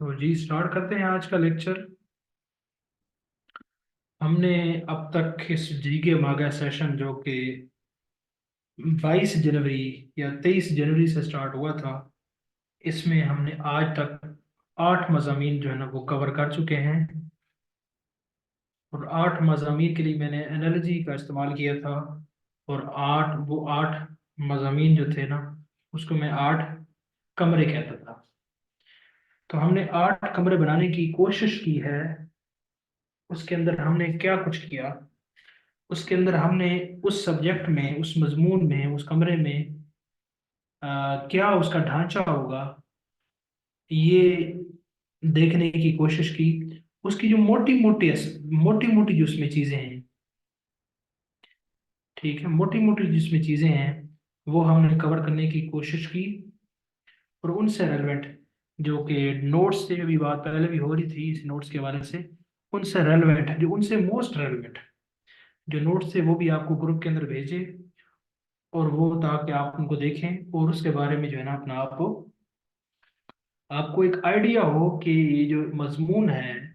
तो जी स्टार्ट करते हैं आज का लेक्चर। हमने अब तक इस जीके मागा सेशन जो कि 22 जनवरी या 23 जनवरी से स्टार्ट हुआ था, इसमें हमने आज तक 8 मज़ामीन जो है ना वो कवर कर चुके हैं। और 8 मज़ामीन के लिए मैंने एनालॉजी का इस्तेमाल किया था। और 8 मज़ामीन जो थे ना, उसको मैं 8 कमरे कहता था। तो हमने 8 कमरे बनाने की कोशिश की है। उसके अंदर हमने क्या कुछ किया, उसके अंदर हमने उस सब्जेक्ट में, उस मजमून में, उस कमरे में क्या उसका ढांचा होगा, ये देखने की कोशिश की। उसकी जो मोटी मोटी जो उसमें चीजें हैं, ठीक है, मोटी मोटी जिसमें चीजें हैं वो हमने कवर करने की कोशिश की। और उनसे रेलेवेंट जो कि नोट्स से अभी बात पहले भी हो रही थी इस नोट्स के बारे से, उनसे रेलेवेंट जो उनसे मोस्ट रेलेवेंट जो नोट्स थे वो भी आपको ग्रुप के अंदर भेजे। और वो ताकि आप उनको देखें और उसके बारे में जो है ना अपना आपको एक आइडिया हो कि ये जो मजमून है,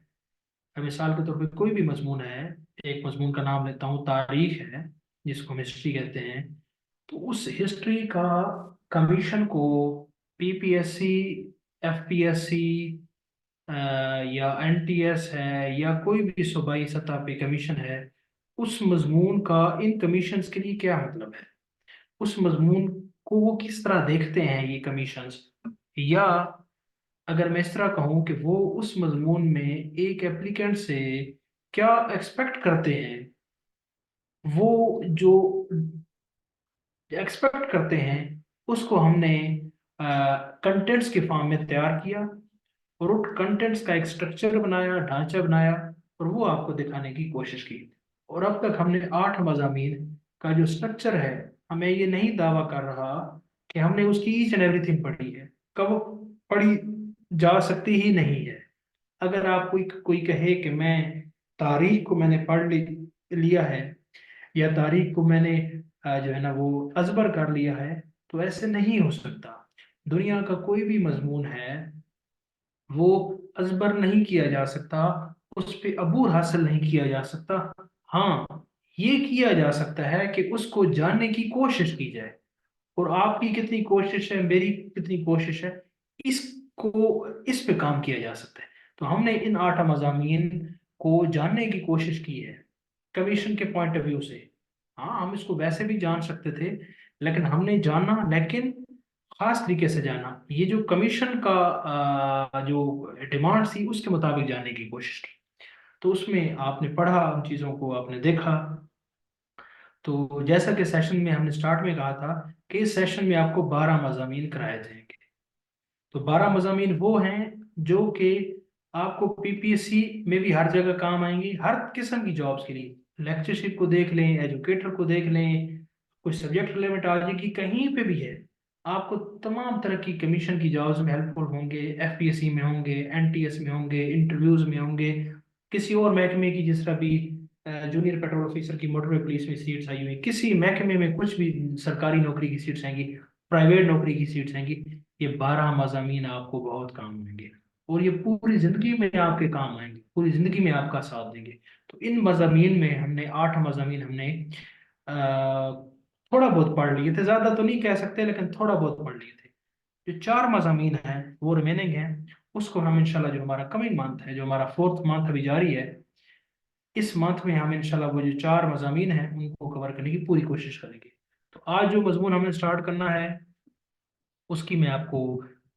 मिसाल के तौर पे कोई भी मजमून है। एक मजमून का नाम लेता हूँ, तारीख है, जिसको हम हिस्ट्री कहते हैं। तो उस हिस्ट्री का कमीशन को पीपीएससी, एफपीएससी या एनटीएस है या कोई भी सूबाई सतह पे कमीशन है, उस मजमून का इन कमीशंस के लिए क्या मतलब है, उस मजमून को वो किस तरह देखते हैं ये कमीशंस। या अगर मैं इस तरह कहूँ कि वो उस मजमून में एक एप्लीकेंट से क्या एक्सपेक्ट करते हैं, वो जो एक्सपेक्ट करते हैं उसको हमने कंटेंट्स के फॉर्म में तैयार किया। और उन कंटेंट्स का एक स्ट्रक्चर बनाया, ढांचा बनाया, और वो आपको दिखाने की कोशिश की। और अब तक हमने 8 मजामीन का जो स्ट्रक्चर है, हमें ये नहीं दावा कर रहा कि हमने उसकी ईच एंड एवरीथिंग पढ़ी है। कब पढ़ी जा सकती ही नहीं है। अगर आप कोई कोई कहे कि मैं तारीख को मैंने लिया है, या तारीख को मैंने जो है ना वो अजबर कर लिया है, तो ऐसे नहीं हो सकता। दुनिया का कोई भी मजमून है वो अजबर नहीं किया जा सकता, उस पे अबूर हासिल नहीं किया जा सकता। हाँ, ये किया जा सकता है कि उसको जानने की कोशिश की जाए। और आपकी कितनी कोशिश है, मेरी कितनी कोशिश है, इसको इस पे काम किया जा सकता है। तो हमने इन 8 मज़ामीन को जानने की कोशिश की है कमीशन के पॉइंट ऑफ व्यू से। हाँ, हम इसको वैसे भी जान सकते थे, लेकिन हमने जाना, लेकिन खास तरीके से जाना, ये जो कमीशन का जो डिमांड थी उसके मुताबिक जानने की कोशिश की। तो उसमें आपने पढ़ा, उन चीज़ों को आपने देखा। तो जैसा कि सेशन में हमने स्टार्ट में कहा था कि इस सेशन में आपको 12 मज़ामीन कराए जाएंगे। तो 12 मज़ामीन वो हैं जो कि आपको पीपीएससी में भी हर जगह काम आएंगी, हर किस्म की जॉब्स के लिए। लेक्चरशिप को देख लें, एजुकेटर को देख लें, कुछ सब्जेक्ट रिलेवेंट आ जाएगी, कहीं पे भी है, आपको तमाम तरह की कमीशन की जॉब्स में हेल्पफुल होंगे। एफपीएससी में होंगे, एनटीएस में होंगे, इंटरव्यूज में होंगे, किसी और महकमे की, जिस तरह भी जूनियर पेट्रोल ऑफिसर की मोटरवे पुलिस में सीट्स आई हुई, किसी महकमे में कुछ भी सरकारी नौकरी की सीट्स आएंगी, प्राइवेट नौकरी की सीट्स आएंगी। ये 12 मजामीन आपको बहुत काम आएंगे। और ये पूरी जिंदगी में आपके काम आएंगे, पूरी जिंदगी में आपका साथ देंगे। तो इन मजामीन में हमने 8 मजामीन हमने थोड़ा बहुत पढ़ लिए थे, ज्यादा तो नहीं कह सकते, लेकिन थोड़ा बहुत पढ़ लिए थे। जो 4 मजामीन हैं वो रिमेनिंग हैं, उसको हम इंशाल्लाह, जो हमारा कमिंग मंथ है, जो हमारा फोर्थ मंथ अभी जारी है, इस मंथ में हम इंशाल्लाह वो जो 4 मजामीन हैं उनको कवर करने की पूरी कोशिश करेंगे। तो आज जो मजमून हमने स्टार्ट करना है, उसकी मैं आपको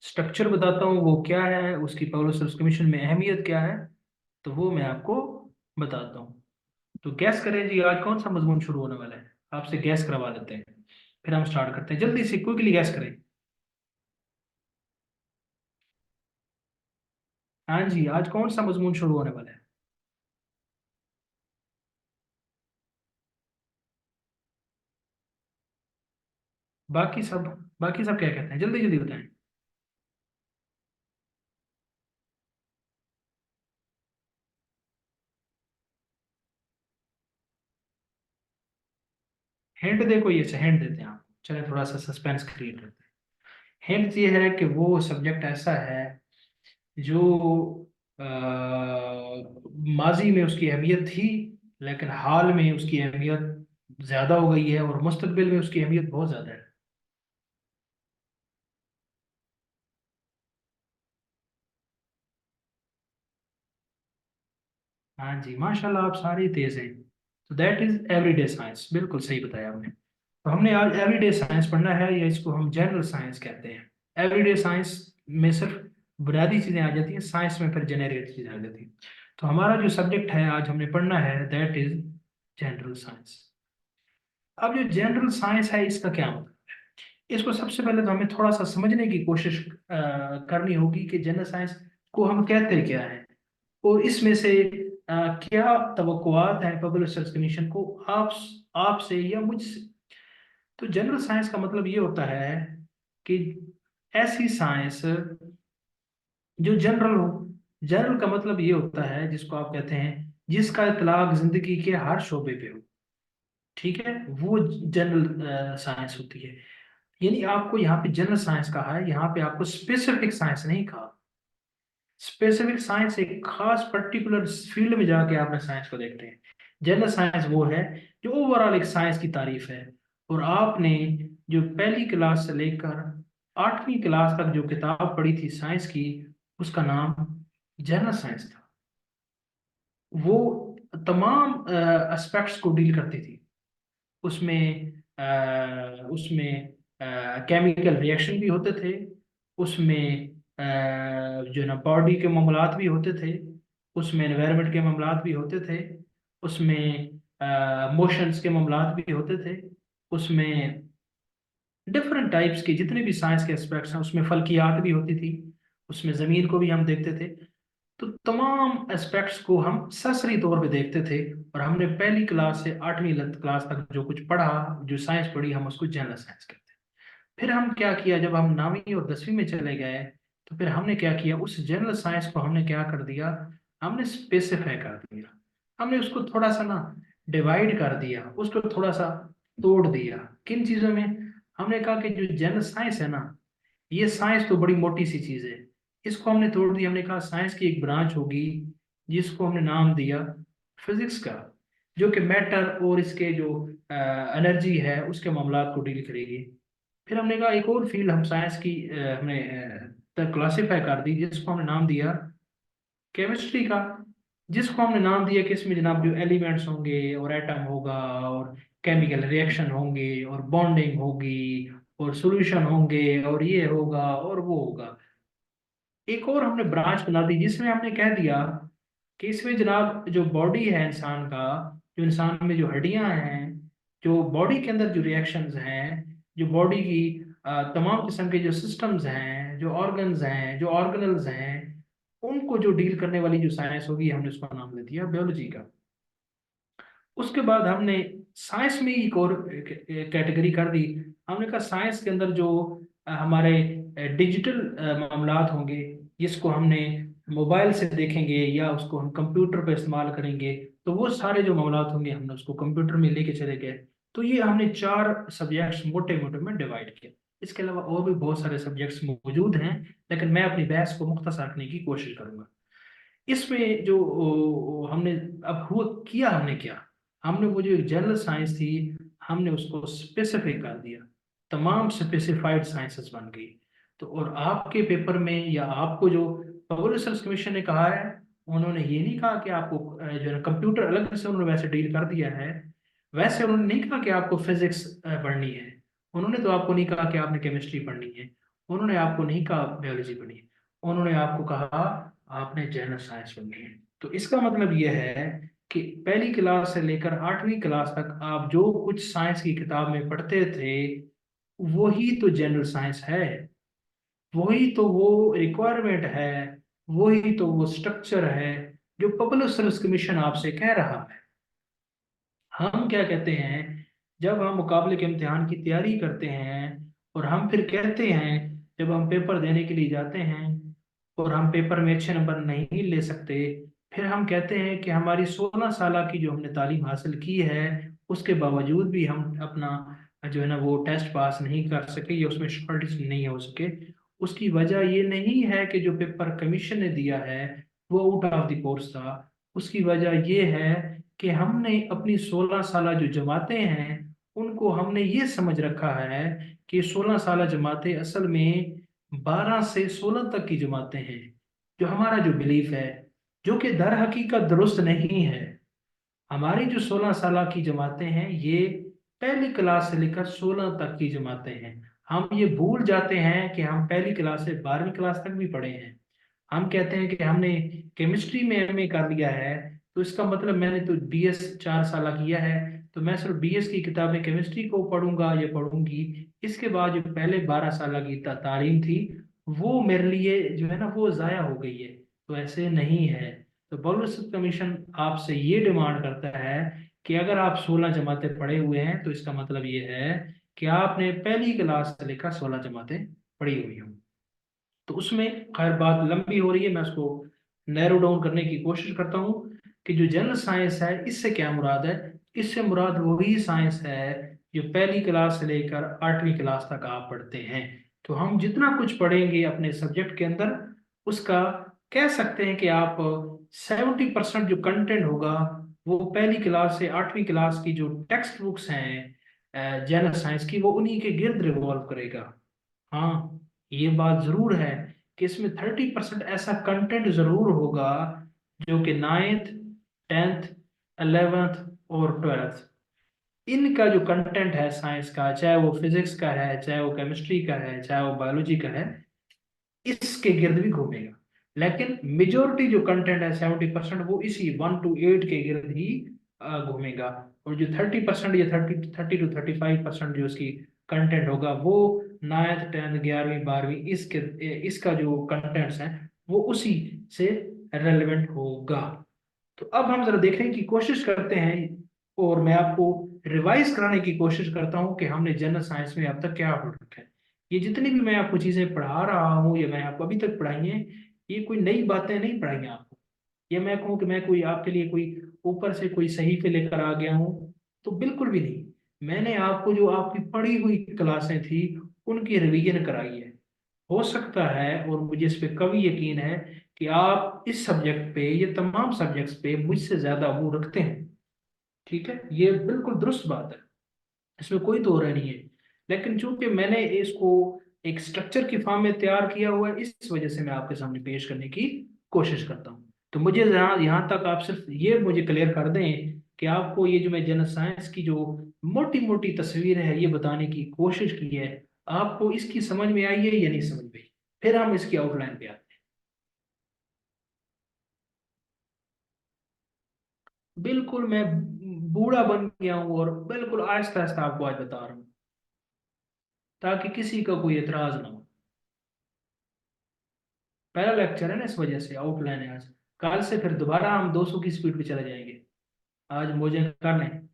स्ट्रक्चर बताता हूँ वो क्या है, उसकी पब्लिक सर्विस कमीशन में अहमियत क्या है, तो वो मैं आपको बताता हूँ। तो गैस करें जी, आज कौन सा मजमून शुरू होने वाला है, आपसे गैस करवा लेते हैं, फिर हम स्टार्ट करते हैं। जल्दी से क्विकली गैस करें। हाँ जी, आज कौन सा मजमून शुरू होने वाला है। बाकी सब बाकी सब क्या कहते हैं, जल्दी जल्दी बताएं। हिंट दे कोई, ऐसे हिंट देते हैं आपको, चलें थोड़ा सा सस्पेंस क्रिएट करते हैं। हिंट ये है कि वो सब्जेक्ट ऐसा है जो माजी में उसकी अहमियत थी, लेकिन हाल में उसकी अहमियत ज्यादा हो गई है और मुस्तकबिल में उसकी अहमियत बहुत ज्यादा है। हाँ जी, माशाल्लाह आप सारे तेज हैं। तो दैट इज एवरीडे साइंस, बिल्कुल सही बताया आपने। तो हमने आज एवरीडे साइंस पढ़ना है, या इसको हम जनरल साइंस कहते हैं। एवरीडे साइंस में सिर्फ बुनियादी चीजें आ जाती हैं, साइंस में फिर जेनेरिक चीजें आ जाती हैं। तो हमारा जो सब्जेक्ट है आज हमने पढ़ना है, दैट इज जनरल साइंस। अब जो जनरल साइंस है इसका क्या मतलब, इसको सबसे पहले तो हमें थोड़ा सा समझने की कोशिश करनी होगी कि जनरल साइंस को हम कहते क्या है, और इसमें से क्या तवक्कुआत हैं पब्लिक सर्विस कमीशन को आपसे या मुझसे। तो जनरल साइंस का मतलब ये होता है कि ऐसी साइंस जो जनरल हो। जनरल का मतलब ये होता है जिसको आप कहते हैं जिसका इतलाक जिंदगी के हर शोबे पे हो। ठीक है, वो जनरल साइंस होती है। यानी आपको यहाँ पे जनरल साइंस कहा है, यहाँ पे आपको स्पेसिफिक साइंस नहीं कहा। स्पेसिफिक साइंस एक खास पर्टिकुलर फील्ड में जाके आपने साइंस को देखते हैं। जनरल साइंस वो है जो ओवरऑल एक साइंस की तारीफ है। और आपने जो पहली क्लास से लेकर 8वीं क्लास तक जो किताब पढ़ी थी साइंस की, उसका नाम जनरल साइंस था। वो तमाम एस्पेक्ट्स को डील करती थी। उसमें उसमें केमिकल रिएक्शन भी होते थे, उसमें जो ना बॉडी के मामलात भी होते थे, उसमें एनवायरनमेंट के मामलात भी होते थे, उसमें मोशंस के मामलात भी होते थे, उसमें डिफरेंट टाइप्स के जितने भी साइंस के एस्पेक्ट्स हैं, उसमें फल्कियात भी होती थी, उसमें ज़मीन को भी हम देखते थे। तो तमाम एस्पेक्ट्स को हम सरसरी तौर पे देखते थे। और हमने पहली क्लास से 8वीं क्लास तक जो कुछ पढ़ा, जो साइंस पढ़ी, हम उसको जनरल साइंस कहते हैं। फिर हम क्या किया, जब हम 9वीं और 10वीं में चले गए, तो फिर हमने क्या किया, उस जनरल साइंस को हमने क्या कर दिया, हमने स्पेसिफाई कर दिया। हमने उसको थोड़ा सा ना डिवाइड कर दिया, उसको थोड़ा सा तोड़ दिया। किन चीज़ों में, हमने कहा कि जो जनरल साइंस है ना, ये साइंस तो बड़ी मोटी सी चीज है, इसको हमने तोड़ दिया। हमने कहा साइंस की एक ब्रांच होगी जिसको हमने नाम दिया फिजिक्स का, जो कि मैटर और इसके जो एनर्जी है उसके मामलात को डील करेगी। फिर हमने कहा एक और फील्ड हम साइंस की हमने क्लासिफाई कर दी, जिसको हमने नाम दिया केमिस्ट्री का। जिसको हमने नाम दिया कि इसमें जनाब जो एलिमेंट्स होंगे और एटम होगा और केमिकल रिएक्शन होंगे और बॉन्डिंग होगी और सॉल्यूशन होंगे और ये होगा और वो होगा। एक और हमने ब्रांच बना दी जिसमें हमने कह दिया कि इसमें जनाब जो बॉडी है इंसान का, जो इंसान में जो हड्डियां हैं, जो बॉडी के अंदर जो रिएक्शंस हैं, जो बॉडी की तमाम किस्म के जो सिस्टम्स हैं, जो ऑर्गन्स हैं, जो ऑर्गेनल्स हैं, उनको जो डील करने वाली जो साइंस होगी, हमने उसका नाम दे दिया बायोलॉजी का। उसके बाद हमने साइंस में एक और कैटेगरी कर दी। हमने कहा साइंस के अंदर जो हमारे डिजिटल मामलात होंगे, जिसको हमने मोबाइल से देखेंगे या उसको हम कंप्यूटर पर इस्तेमाल करेंगे, तो वो सारे जो मामलात होंगे हमने उसको कंप्यूटर में लेके चले गए। तो ये हमने 4 सब्जेक्ट्स मोटे मोटे में डिवाइड किया। इसके अलावा और भी बहुत सारे सब्जेक्ट्स मौजूद हैं, लेकिन मैं अपनी बहस को मुख्तसर रखने की कोशिश करूंगा। इसमें जो हमने अब हुआ किया, हमने क्या, हमने वो जो जनरल साइंस थी, हमने उसको स्पेसिफिक कर दिया। तमाम स्पेसिफाइड साइंसेस बन गई। तो और आपके पेपर में या आपको जो पब्लिक सर्विस कमीशन ने कहा है, उन्होंने ये नहीं कहा कि आपको जो है कंप्यूटर अलग से उन्होंने वैसे डील कर दिया है। वैसे उन्होंने नहीं कहा कि आपको फिजिक्स पढ़नी है। उन्होंने तो आपको नहीं कहा कि आपने केमिस्ट्री पढ़नी है। उन्होंने आपको नहीं कहा बायोलॉजी पढ़नी है। उन्होंने आपको कहा आपने जनरल साइंस पढ़नी है। तो इसका मतलब यह है कि पहली क्लास से लेकर 8वीं क्लास तक आप जो कुछ साइंस की किताब में पढ़ते थे, वही तो जनरल साइंस है। वही तो वो रिक्वायरमेंट है, वही तो वो स्ट्रक्चर है जो पब्लिक सर्विस कमीशन आपसे कह रहा है। हम क्या कहते हैं, जब हम मुकाबले के इम्तिहान की तैयारी करते हैं और हम फिर कहते हैं, जब हम पेपर देने के लिए जाते हैं और हम पेपर में अच्छे नंबर नहीं ले सकते, फिर हम कहते हैं कि हमारी 16 साल की जो हमने तालीम हासिल की है, उसके बावजूद भी हम अपना जो है ना वो टेस्ट पास नहीं कर सके या उसमें शॉर्टेज नहीं हो सके। उसकी वजह ये नहीं है कि जो पेपर कमीशन ने दिया है वो आउट ऑफ द कोर्स था। उसकी वजह ये है कि हमने अपनी 16 साल जो जमातें हैं उनको हमने ये समझ रखा है कि 16 साल जमातें असल में 12 से 16 तक की जमातें हैं, जो हमारा जो बिलीफ है, जो कि दर हकीकत दुरुस्त नहीं है। हमारी जो 16 साल की जमातें हैं ये पहली क्लास से लेकर 16 तक की जमातें हैं। हम ये भूल जाते हैं कि हम पहली क्लास से 12वीं क्लास तक भी पढ़े हैं। हम कहते हैं कि हमने केमिस्ट्री में एमए कर लिया है, तो इसका मतलब मैंने तो बीएस 4 साल किया है, तो मैं सिर्फ बीएस की किताबें केमिस्ट्री को पढ़ूंगा या पढ़ूंगी। इसके बाद जो पहले 12 साल की तालीम थी वो मेरे लिए जो है ना वो ज़ाया हो गई है। तो ऐसे नहीं है। तो बलूचिस्तान कमीशन आपसे ये डिमांड करता है कि अगर आप 16 जमातें पढ़े हुए हैं तो इसका मतलब ये है कि आपने पहली क्लास से लेकर 16 जमातें पढ़ी हुई हों। तो उसमें खैर बात लंबी हो रही है, मैं उसको नैरो डाउन करने की कोशिश करता हूँ कि जो जनरल साइंस है इससे क्या मुराद है। इससे मुराद वही साइंस है जो पहली क्लास से लेकर 8वीं क्लास तक आप पढ़ते हैं। तो हम जितना कुछ पढ़ेंगे अपने सब्जेक्ट के अंदर उसका कह सकते हैं कि आप 70% जो कंटेंट होगा वो पहली क्लास से 8वीं क्लास की जो टेक्स्ट बुक्स हैं जनरल साइंस की वो उन्हीं के गिर्द रिवॉल्व करेगा। हाँ, ये बात जरूर है कि इसमें 30% ऐसा कंटेंट जरूर होगा जो कि 9th 10th 11th और 12th इनका जो कंटेंट है साइंस का, चाहे वो फिजिक्स का है, चाहे वो केमिस्ट्री का है, चाहे वो बायोलॉजी का है, इसके गिर्द भी घूमेगा। लेकिन मेजोरिटी जो कंटेंट है 70% वो इसी 1 to 8 के गिर्द ही घूमेगा। और जो 30% या 30 to 35% जो इसकी कंटेंट होगा वो 9th 10th 11वीं 12वीं इसके इसका जो कंटेंट्स हैं वो उसी से रेलेवेंट होगा। तो अब हम जरा देखने की कोशिश करते हैं और मैं आपको रिवाइज कराने की कोशिश करता हूँ कि हमने जनरल साइंस में अब तक क्या पढ़ रखा है। ये जितनी भी मैं आपको चीजें पढ़ा रहा हूँ या मैं आपको अभी तक पढ़ाई है, ये कोई नई बातें नहीं पढ़ाई हैं आपको। ये मैं कहूँ कि मैं कोई आपके लिए कोई ऊपर से कोई सहीफे लेकर आ गया हूँ, तो बिल्कुल भी नहीं। मैंने आपको जो आपकी पढ़ी हुई क्लासें थी उनकी रिवीजन कराई है। हो सकता है और मुझे इस पे कभी यकीन है कि आप इस सब्जेक्ट पे, ये तमाम सब्जेक्ट्स पे मुझसे ज्यादा वो रखते हैं। ठीक है, ये बिल्कुल दुरुस्त बात है, इसमें कोई दो राय नहीं है। लेकिन चूंकि मैंने इसको एक स्ट्रक्चर की फॉर्म में तैयार किया हुआ है, इस वजह से मैं आपके सामने पेश करने की कोशिश करता हूँ। तो मुझे यहाँ यहाँ तक आप सिर्फ ये मुझे क्लियर कर दें कि आपको ये जो मैं जनरल साइंस की जो मोटी मोटी तस्वीर है ये बताने की कोशिश की है, आपको इसकी समझ में आई है या नहीं समझ में आई। फिर हम इसकी आउटलाइन पे आते हैं। बिल्कुल मैं बूढ़ा बन गया हूँ और बिल्कुल आहिस्ता आहिस्ता आपको आज बता रहा हूँ ताकि किसी का कोई एतराज ना हो। पहला लेक्चर है ना, इस वजह से आउटलाइन है आज। कल से फिर दोबारा हम 200 की स्पीड पे चले जाएंगे। आज मौजें कर लें।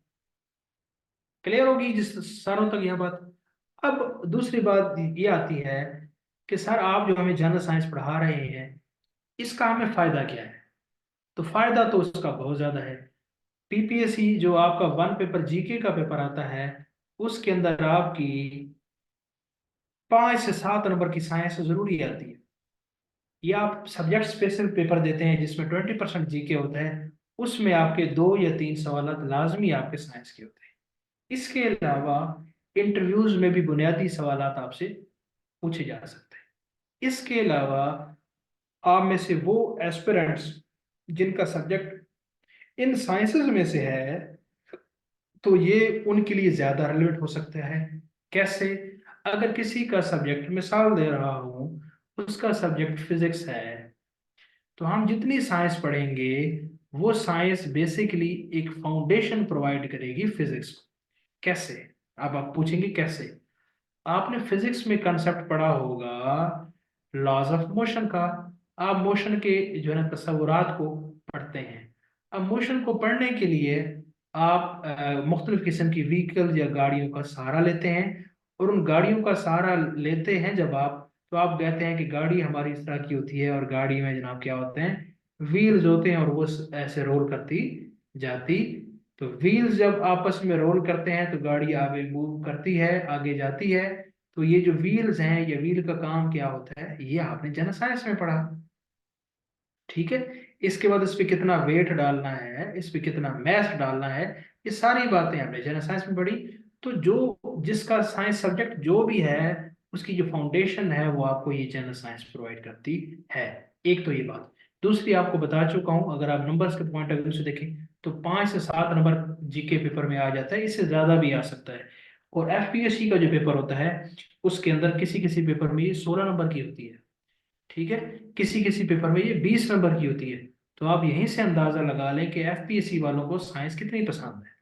क्लियर होगी जिस सारों तक यह बात। अब दूसरी बात ये आती है कि सर आप जो हमें जनरल साइंस पढ़ा रहे हैं इसका हमें फायदा क्या है। तो फायदा तो उसका बहुत ज्यादा है। पीपीएससी जो आपका वन पेपर जीके का पेपर आता है उसके अंदर आपकी 5 से 7 नंबर की साइंस जरूरी आती है। ये आप सब्जेक्ट स्पेसिफिक पेपर देते हैं जिसमें 20% जीके होता है, उसमें आपके 2 या 3 सवाल लाजमी आपके साइंस के होते हैं। इसके अलावा इंटरव्यूज में भी बुनियादी सवाल आपसे पूछे जा सकते हैं। इसके अलावा आप में से वो एस्पिरेंट्स जिनका सब्जेक्ट इन साइंसेज में से है तो ये उनके लिए ज्यादा रिलेवेंट हो सकता है। कैसे? अगर किसी का सब्जेक्ट, मिसाल दे रहा हूँ, उसका सब्जेक्ट फिजिक्स है, तो हम जितनी साइंस पढ़ेंगे वो साइंस बेसिकली एक फाउंडेशन प्रोवाइड करेगी फिजिक्स को। कैसे? अब आप पूछेंगे कैसे। आपने फिजिक्स में कंसेप्ट पढ़ा होगा लॉज ऑफ मोशन का। आप मोशन के जो है ना तस्वुरात को पढ़ते हैं। अब मोशन को पढ़ने के लिए आप मुख्तलिफ किस्म की व्हीकल या गाड़ियों का सहारा लेते हैं। और उन गाड़ियों का सहारा लेते हैं जब आप, तो आप कहते हैं कि गाड़ी हमारी इस तरह की होती है और गाड़ी में जनाब क्या होते हैं, व्हील्स होते हैं और वो ऐसे रोल करती जाती। तो व्हील्स जब आपस में रोल करते हैं तो गाड़ी आगे मूव करती है, आगे जाती है। तो ये जो व्हील्स हैं, ये व्हील का काम क्या होता है, ये आपने जनरल साइंस में पढ़ा। ठीक है। इसके बाद इस पे कितना वेट डालना है, इस पे कितना मैथ डालना है, ये सारी बातें हमने जनरल साइंस में पढ़ी। तो जो जिसका साइंस सब्जेक्ट जो भी है, उसकी जो फाउंडेशन है वो आपको ये जनरल साइंस प्रोवाइड करती है। एक तो ये बात। दूसरी आपको बता चुका हूं, अगर आप नंबर्स के पॉइंट ऑफ व्यू से देखें तो 5 से 7 नंबर जीके पेपर में आ जाता है, इससे ज्यादा भी आ सकता है। और एफपीएससी का जो पेपर होता है, उसके अंदर किसी किसी पेपर में ये 16 नंबर की होती है। ठीक है। किसी किसी पेपर में ये 20 नंबर की होती है। तो आप यहीं से अंदाजा लगा लें कि एफपीएससी वालों को साइंस कितनी पसंद है।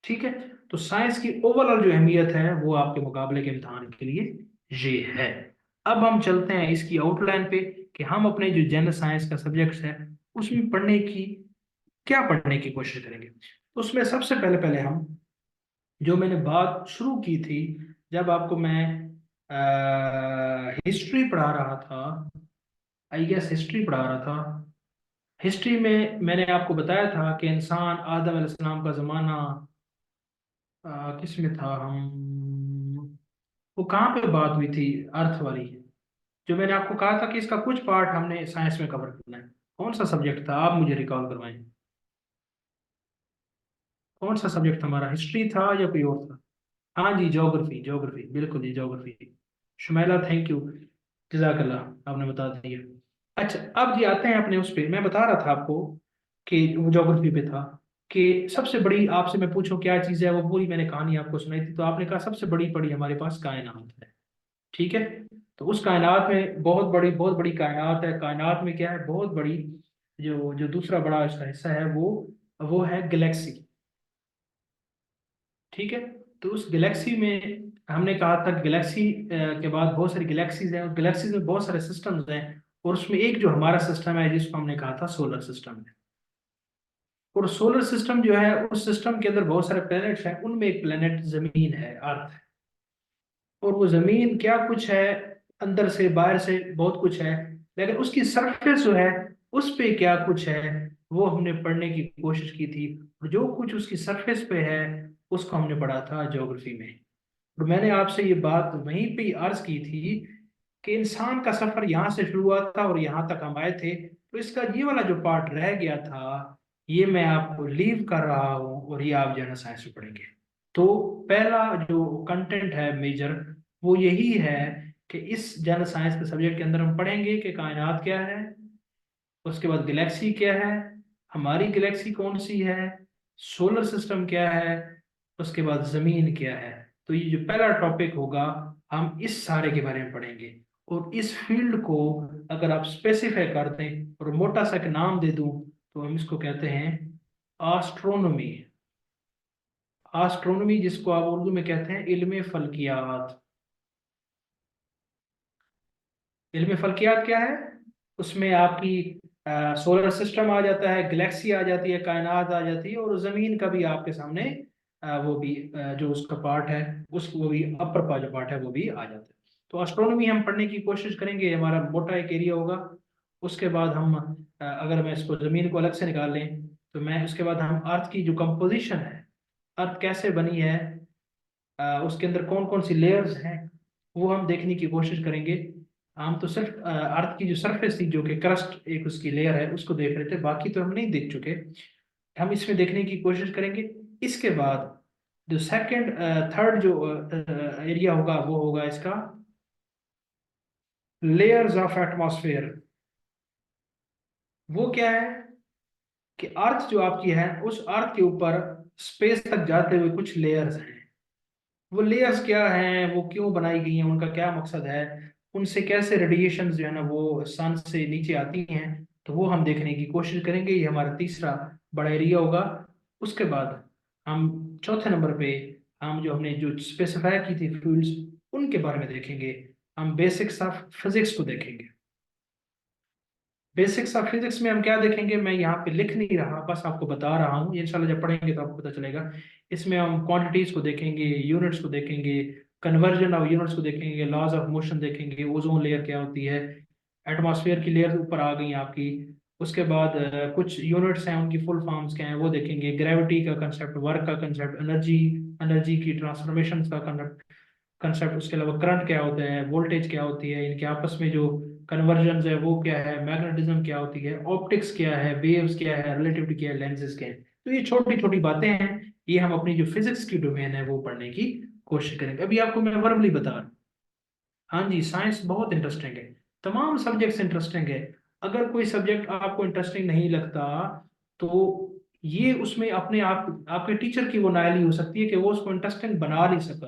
ठीक है। तो साइंस की ओवरऑल जो अहमियत है वो आपके मुकाबले के इम्तहान के लिए ये है। अब हम चलते हैं इसकी आउटलाइन पे, कि हम अपने जो जनरल साइंस का सब्जेक्ट है उसमें पढ़ने की, क्या पढ़ने की कोशिश करेंगे। तो उसमें सबसे पहले पहले हम, जो मैंने बात शुरू की थी जब आपको मैं हिस्ट्री पढ़ा रहा था, आई गेस हिस्ट्री पढ़ा रहा था, हिस्ट्री में मैंने आपको बताया था कि इंसान आदम अलैहिस्सलाम का जमाना किस में था, हम वो कहाँ पे बात हुई थी, अर्थ वाली। जो मैंने आपको कहा था कि इसका कुछ पार्ट हमने साइंस में कवर करना है। कौन सा सब्जेक्ट था, आप मुझे रिकॉल करवाएं। कौन सा सब्जेक्ट हमारा, हिस्ट्री था या कोई और था? हाँ जी, ज्योग्राफी, ज्योग्राफी, बिल्कुल जी, ज्योग्राफी। शुमैला, थैंक यू, जजाकल्लाह, आपने बता दिया। अच्छा, अब जी आते हैं अपने उस पे, मैं बता रहा था आपको कि वो ज्योग्राफी पे था, कि सबसे बड़ी, आपसे मैं पूछूं क्या चीज़ है, वो पूरी मैंने कहानी आपको सुनाई थी, तो आपने कहा सबसे बड़ी पड़ी हमारे पास कायनात है। ठीक है। तो उस कायनात में बहुत बड़ी कायनात है। कायनात में क्या है, बहुत बड़ी, जो जो दूसरा बड़ा इसका हिस्सा है वो है गैलेक्सी। ठीक है। तो उस गैलेक्सी में हमने कहा था, गैलेक्सी के बाद बहुत सारी गैलेक्सीज हैं, और गैलेक्सीज में बहुत सारे सिस्टम्स हैं, और उसमें एक जो हमारा सिस्टम है जिसको हमने कहा था सोलर सिस्टम है। और सोलर सिस्टम जो है, उस सिस्टम के अंदर बहुत सारे प्लैनेट्स हैं, उनमें एक प्लैनेट जमीन है, अर्थ। और वो जमीन क्या कुछ है, अंदर से बाहर से बहुत कुछ है, लेकिन उसकी सरफेस जो है, उस पे क्या कुछ है, वो हमने पढ़ने की कोशिश की थी। और जो कुछ उसकी सरफेस पे है, उसको हमने पढ़ा था ज्योग्राफी में। और मैंने आपसे ये बात वहीं पे ही अर्ज की थी कि इंसान का सफर यहाँ से शुरू हुआ था और यहाँ तक हम आए थे, तो इसका ये वाला जो पार्ट रह गया था, ये मैं आपको लीव कर रहा हूँ, और ये आप जनरल साइंस में पढ़ेंगे। तो पहला जो कंटेंट है मेजर, वो यही है कि इस जनरल साइंस के सब्जेक्ट के अंदर हम पढ़ेंगे कि कायनात क्या है, उसके बाद गैलेक्सी क्या है, हमारी गैलेक्सी कौन सी है, सोलर सिस्टम क्या है, उसके बाद जमीन क्या है। तो ये जो पहला टॉपिक होगा, हम इस सारे के बारे में पढ़ेंगे। और इस फील्ड को अगर आप स्पेसिफाई कर दें और मोटा सा एक नाम दे दूं, तो हम इसको कहते हैं एस्ट्रोनॉमी। एस्ट्रोनॉमी, जिसको आप उर्दू में कहते हैं इल्म फल्कियात। इल्म फल्कियात क्या है, उसमें आपकी सोलर सिस्टम आ जाता है, गैलेक्सी आ जाती है, कायनात आ जाती है, और जमीन का भी आपके सामने वो भी जो उसका पार्ट है, उस वो भी अपर का जो पार्ट है वो भी आ जाता है। तो एस्ट्रोनॉमी हम पढ़ने की कोशिश करेंगे, हमारा मोटा एक एरिया होगा। उसके बाद हम अगर मैं इसको जमीन को अलग से निकाल लें, तो मैं उसके बाद हम अर्थ की जो कंपोजिशन है, अर्थ कैसे बनी है, उसके अंदर कौन कौन सी लेयर्स हैं, वो हम देखने की कोशिश करेंगे। हम तो सिर्फ अर्थ की जो सरफेस थी, जो कि क्रस्ट एक उसकी लेयर है, उसको देख रहे थे, बाकी तो हम नहीं देख चुके। हम इसमें देखने की कोशिश करेंगे। इसके बाद जो सेकंड थर्ड जो एरिया होगा, वो होगा इसका लेयर्स ऑफ एटमॉस्फेयर। वो क्या है कि अर्थ जो आपकी है, उस अर्थ के ऊपर स्पेस तक जाते हुए कुछ लेयर्स हैं। वो लेयर्स क्या हैं, वो क्यों बनाई गई हैं, उनका क्या मकसद है, उनसे कैसे रेडिएशन जो है ना वो सन से नीचे आती हैं, तो वो हम देखने की कोशिश करेंगे। ये हमारा तीसरा बड़ा एरिया होगा। उसके बाद हम चौथे नंबर पे, हम जो हमने जो स्पेसिफाई की थी फील्ड्स, उनके बारे में देखेंगे। हम बेसिक्स ऑफ फिजिक्स को देखेंगे। बेसिक्स ऑफ फिजिक्स में हम क्या देखेंगे, मैं यहाँ पे लिख नहीं रहा, बस आपको बता रहा हूँ, इंशाल्लाह जब पढ़ेंगे तो आपको पता चलेगा। इसमें हम क्वांटिटीज को देखेंगे, यूनिट्स को देखेंगे, कन्वर्जन ऑफ यूनिट्स को देखेंगे, लॉज ऑफ मोशन देखेंगे, ओजोन लेयर क्या होती है, एटमॉस्फेयर की लेयर ऊपर आ गई आपकी। उसके बाद कुछ यूनिट्स हैं, उनकी फुल फॉर्म्स क्या हैं वो देखेंगे, ग्रेविटी का कंसेप्ट, वर्क का कंसेप्ट, एनर्जी, एनर्जी की ट्रांसफॉर्मेशन का कंसेप्ट, उसके अलावा करंट क्या होता है, वोल्टेज क्या होती है, इनके आपस में जो कन्वर्जन है वो क्या है, मैग्नेटिज्म क्या होती है, ऑप्टिक्स क्या है, वेव्स क्या है, रिलेटिविटी क्या है, लेंसेज क्या है। तो ये छोटी छोटी बातें हैं, ये हम अपनी जो फिजिक्स की डोमेन है वो पढ़ने की कोशिश करेंगे। अभी आपको मैं वर्बली बता रहा हूँ। हाँ जी, साइंस बहुत इंटरेस्टिंग है, तमाम सब्जेक्ट्स इंटरेस्टिंग है। अगर कोई सब्जेक्ट आपको इंटरेस्टिंग नहीं लगता तो ये उसमें अपने आप आपके टीचर की वो नाइली हो सकती है कि वो उसको इंटरेस्टिंग बना नहीं सका।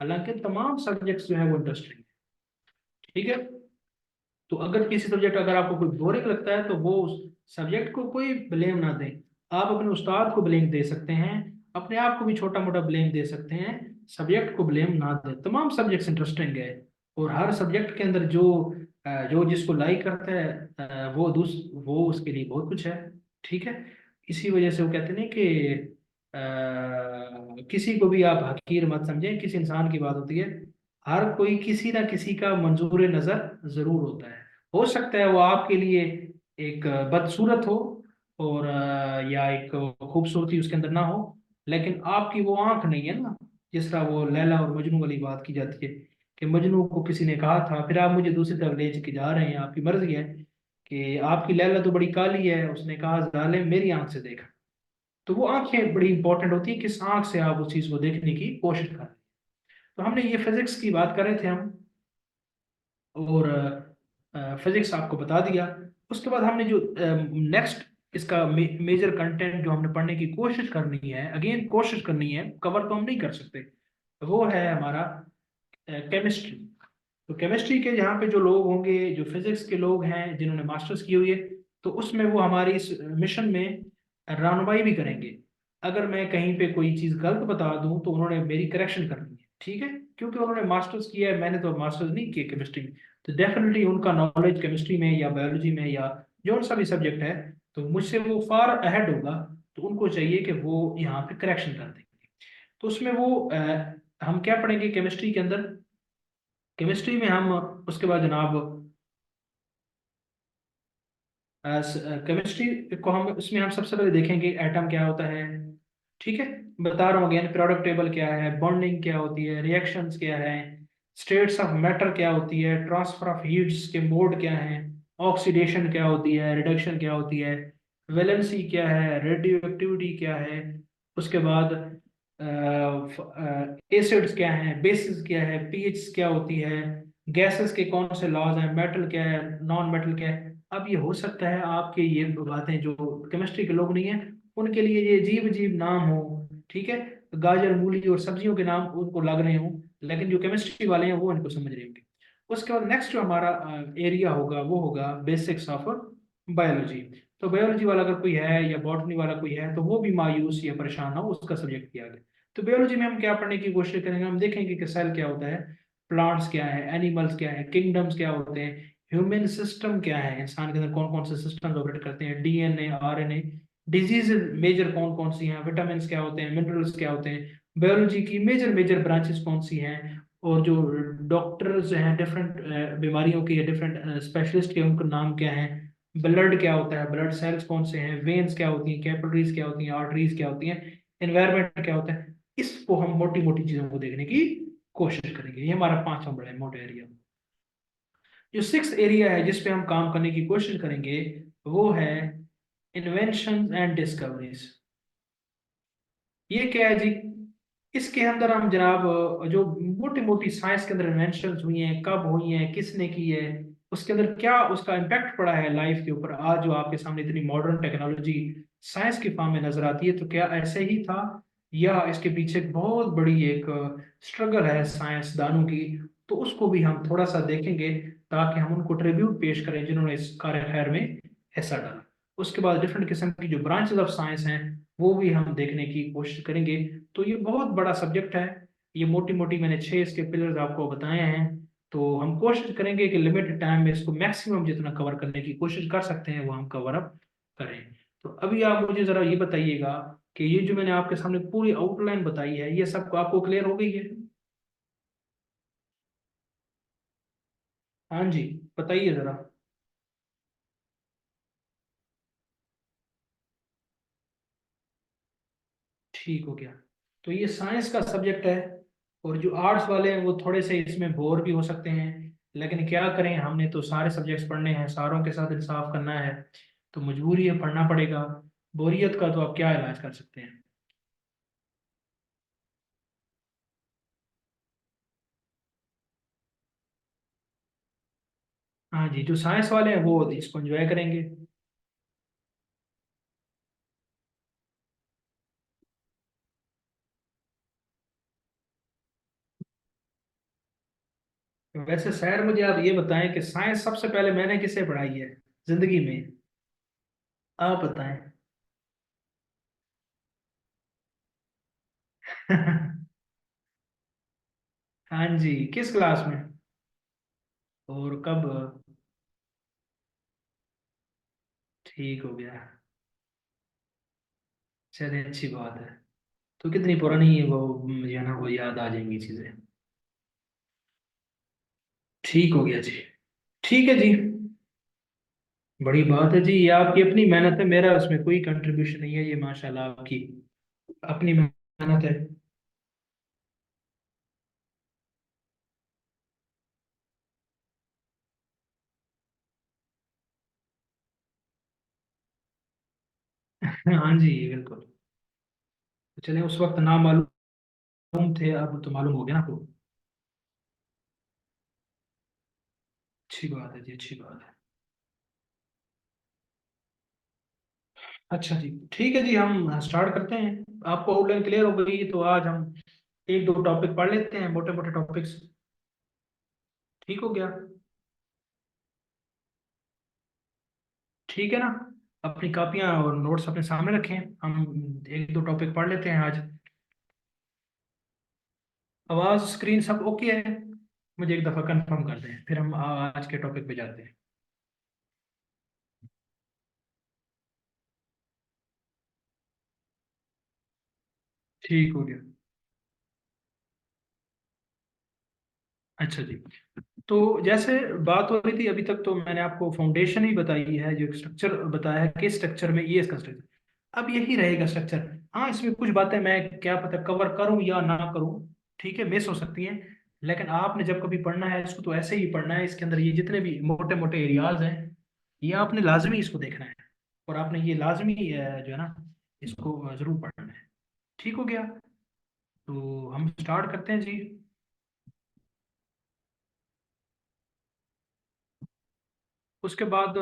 हालांकि तमाम सब्जेक्ट्स जो है वो इंटरेस्टिंग है। ठीक है। तो अगर किसी सब्जेक्ट अगर आपको कोई बोरिंग लगता है तो वो उस सब्जेक्ट को कोई ब्लेम ना दें। आप अपने उस्ताद को ब्लेम दे सकते हैं, अपने आप को भी छोटा मोटा ब्लेम दे सकते हैं, सब्जेक्ट को ब्लेम ना दें। तमाम सब्जेक्ट्स इंटरेस्टिंग है, और हर सब्जेक्ट के अंदर जो जिसको लाइक करता है वो उसके लिए बहुत कुछ है। ठीक है। इसी वजह से वो कहते हैं कि किसी को भी आप हकीर मत समझें, किसी इंसान की बात होती है। हर कोई किसी ना किसी का मंजूर नजर जरूर होता है। हो सकता है वो आपके लिए एक बदसूरत हो, और या एक खूबसूरती उसके अंदर ना हो, लेकिन आपकी वो आंख नहीं है ना। जिस तरह वो लैला और मजनू वाली बात की जाती है कि मजनू को किसी ने कहा था, फिर आप मुझे दूसरी तरफ ले के जा रहे हैं, आपकी मर्जी है कि आपकी लैला तो बड़ी काली है, उसने कहा जालिम मेरी आंख से देखा। तो वो आंखें बड़ी इंपॉर्टेंट होती है, किस आंख से आप उस चीज को देखने की कोशिश कर रहे हैं। तो हमने ये फिजिक्स की बात कर रहे थे हम, और फिजिक्स आपको बता दिया। उसके बाद हमने जो नेक्स्ट इसका मेजर कंटेंट जो हमने पढ़ने की कोशिश करनी है, अगेन कोशिश करनी है, कवर तो हम नहीं कर सकते, वो है हमारा केमिस्ट्री। तो केमिस्ट्री के यहाँ पे जो लोग होंगे, जो फिजिक्स के लोग हैं जिन्होंने मास्टर्स की हुई है, तो उसमें वो हमारी इस मिशन में रहनुमाई भी करेंगे। अगर मैं कहीं पे कोई चीज़ गलत बता दूं तो उन्होंने मेरी करेक्शन करनी है। ठीक है। क्योंकि उन्होंने मास्टर्स किया है, मैंने तो मास्टर्स नहीं किया केमिस्ट्री में। तो डेफिनेटली उनका नॉलेज केमिस्ट्री में या बायोलॉजी में या जो सा भी सब्जेक्ट है, तो मुझसे वो फार अहेड होगा। तो उनको चाहिए कि वो यहाँ पे करेक्शन कर दें। तो उसमें हम क्या पढ़ेंगे केमिस्ट्री के अंदर? केमिस्ट्री में हम उसके बाद जनाब केमिस्ट्री को हम उसमें हम सबसे पहले देखेंगे एटम क्या होता है। ठीक है। बता रहा हूँ अगेन, पीरियोडिक टेबल क्या है, बॉन्डिंग क्या होती है, रिएक्शंस क्या है, स्टेट्स ऑफ मैटर क्या होती है, ट्रांसफर ऑफ हीट्स के मोड क्या है, ऑक्सीडेशन क्या होती है, रिडक्शन क्या होती है, वैलेंसी क्या है, रेडियो एक्टिविटी क्या है। उसके बाद एसिड्स क्या है, बेसिस क्या है, पीएच क्या होती है, गैसेस के कौन से लॉज हैं, मेटल क्या है, नॉन मेटल क्या है। अब ये हो सकता है आपके ये बातें जो केमिस्ट्री के लोग नहीं है उनके लिए ये अजीब अजीब नाम हो। ठीक है। गाजर मूली और सब्जियों के नाम उनको लग रहे हो, लेकिन जो केमिस्ट्री वाले हैं वो इनको समझ रहे होंगे। उसके बाद नेक्स्ट जो हमारा एरिया होगा वो होगा बेसिक्स ऑफ बायोलॉजी। तो बायोलॉजी वाला अगर कोई है या बॉटनी वाला कोई है तो वो भी मायूस या परेशान ना हो, उसका सब्जेक्ट किया गया। तो बायोलॉजी में हम क्या पढ़ने की कोशिश करेंगे? हम देखेंगे कि सेल क्या होता है, प्लांट्स क्या है, एनिमल्स क्या है, किंगडम्स क्या होते हैं, ह्यूमन सिस्टम क्या है, इंसान के अंदर कौन कौन से सिस्टम ऑपरेट करते हैं, डीएनए, आरएनए, डिजीज मेजर कौन कौन सी हैं, विटामिन क्या होते हैं, मिनरल्स क्या होते हैं, बायोलॉजी की मेजर मेजर ब्रांचेस कौन सी हैं, और जो डॉक्टर्स हैं डिफरेंट बीमारियों के या डिफरेंट स्पेशलिस्ट के उनका नाम क्या है, ब्लड क्या होता है, ब्लड सेल्स कौन से हैं, वेन्स क्या होती हैं, कैपिलरीज क्या होती हैं, आर्टरीज क्या होती हैं, एनवायरमेंट क्या होता है। इसको हम मोटी मोटी चीजों को देखने की कोशिश करेंगे। ये हमारा पांचवा बड़ा मोटा एरिया। जो सिक्स एरिया है जिस पे हम काम करने की कोशिश करेंगे वो है इन्वेंशन एंड डिस्कवरीज। ये क्या है जी? इसके अंदर हम जनाब जो मोटी मोटी साइंस के अंदर इन्वेंशन हुई हैं, कब हुई हैं, किसने की है, उसके अंदर क्या उसका इम्पैक्ट पड़ा है लाइफ के ऊपर, आज जो आपके सामने इतनी मॉडर्न टेक्नोलॉजी साइंस की फॉर्म में नजर आती है, तो क्या ऐसे ही था या इसके पीछे एक बहुत बड़ी एक स्ट्रगल है साइंसदानों की। तो उसको भी हम थोड़ा सा देखेंगे ताकि हम उनको ट्रिब्यूट पेश करें जिन्होंने इस कार्य खैर में हिस्सा डाला। उसके बाद डिफरेंट किस्म की जो ब्रांचेस ऑफ साइंस हैं वो भी हम देखने की कोशिश करेंगे। तो ये बहुत बड़ा सब्जेक्ट है। ये मोटी मोटी मैंने 6 इसके पिलर्स आपको बताए हैं। तो हम कोशिश करेंगे कि लिमिटेड टाइम में इसको मैक्सिमम जितना कवर करने की कोशिश कर सकते हैं वो हम कवर अप करें। तो अभी आप मुझे जरा ये बताइएगा कि ये जो मैंने आपके सामने पूरी आउटलाइन बताई है ये सब आपको क्लियर हो गई है? हाँ जी, बताइए जरा। ठीक हो गया। तो ये साइंस का सब्जेक्ट है, और जो आर्ट्स वाले हैं वो थोड़े से इसमें बोर भी हो सकते हैं, लेकिन क्या करें, हमने तो सारे सब्जेक्ट्स पढ़ने हैं, सारों के साथ इंसाफ करना है, तो मजबूरी है, पढ़ना पड़ेगा। बोरियत का तो आप क्या इलाज कर सकते हैं। हाँ जी, जो साइंस वाले हैं वो इसको एंजॉय करेंगे। वैसे सर मुझे आप ये बताएं कि साइंस सबसे पहले मैंने किसे पढ़ाई है जिंदगी में, आप बताएं। हाँ जी, किस क्लास में और कब। ठीक हो गया, चलिए अच्छी बात है। तो कितनी पुरानी है वो, मुझे है ना वो याद आ जाएंगी चीजें। ठीक हो गया जी। ठीक है जी, बड़ी बात है जी, ये आपकी अपनी मेहनत है, मेरा उसमें कोई कंट्रीब्यूशन नहीं है, ये माशाल्लाह आपकी अपनी मेहनत है। हाँ जी बिल्कुल। तो चले, उस वक्त ना मालूम थे, अब तो मालूम हो गया ना आपको। अच्छी बात है जी, अच्छी बात है। अच्छा जी, ठीक है जी, हम स्टार्ट करते हैं। आपको आउटलाइन क्लियर हो गई तो आज हम एक दो टॉपिक पढ़ लेते हैं, मोटे मोटे टॉपिक्स। ठीक हो गया। ठीक है ना, अपनी कापियां और नोट्स अपने सामने रखें, हम एक दो टॉपिक पढ़ लेते हैं आज। आवाज स्क्रीन सब ओके है, मुझे एक दफा कंफर्म कर दें, फिर हम आज के टॉपिक पे जाते हैं। ठीक हो गया। अच्छा जी, तो जैसे बात हो रही थी अभी तक, तो मैंने आपको फाउंडेशन ही बताई है, जो स्ट्रक्चर बताया है कि स्ट्रक्चर में ये इसका स्ट्रक्चर अब यही रहेगा स्ट्रक्चर। हाँ, इसमें कुछ बातें मैं क्या पता कवर करूं या ना करूं, ठीक है, मिस हो सकती हैं, लेकिन आपने जब कभी पढ़ना है इसको तो ऐसे ही पढ़ना है, इसके अंदर ये जितने भी मोटे मोटे एरियाज हैं ये आपने लाजमी इसको देखना है, और आपने ये लाजमी जो है ना इसको जरूर पढ़ना है। ठीक हो गया, तो हम स्टार्ट करते हैं जी। उसके बाद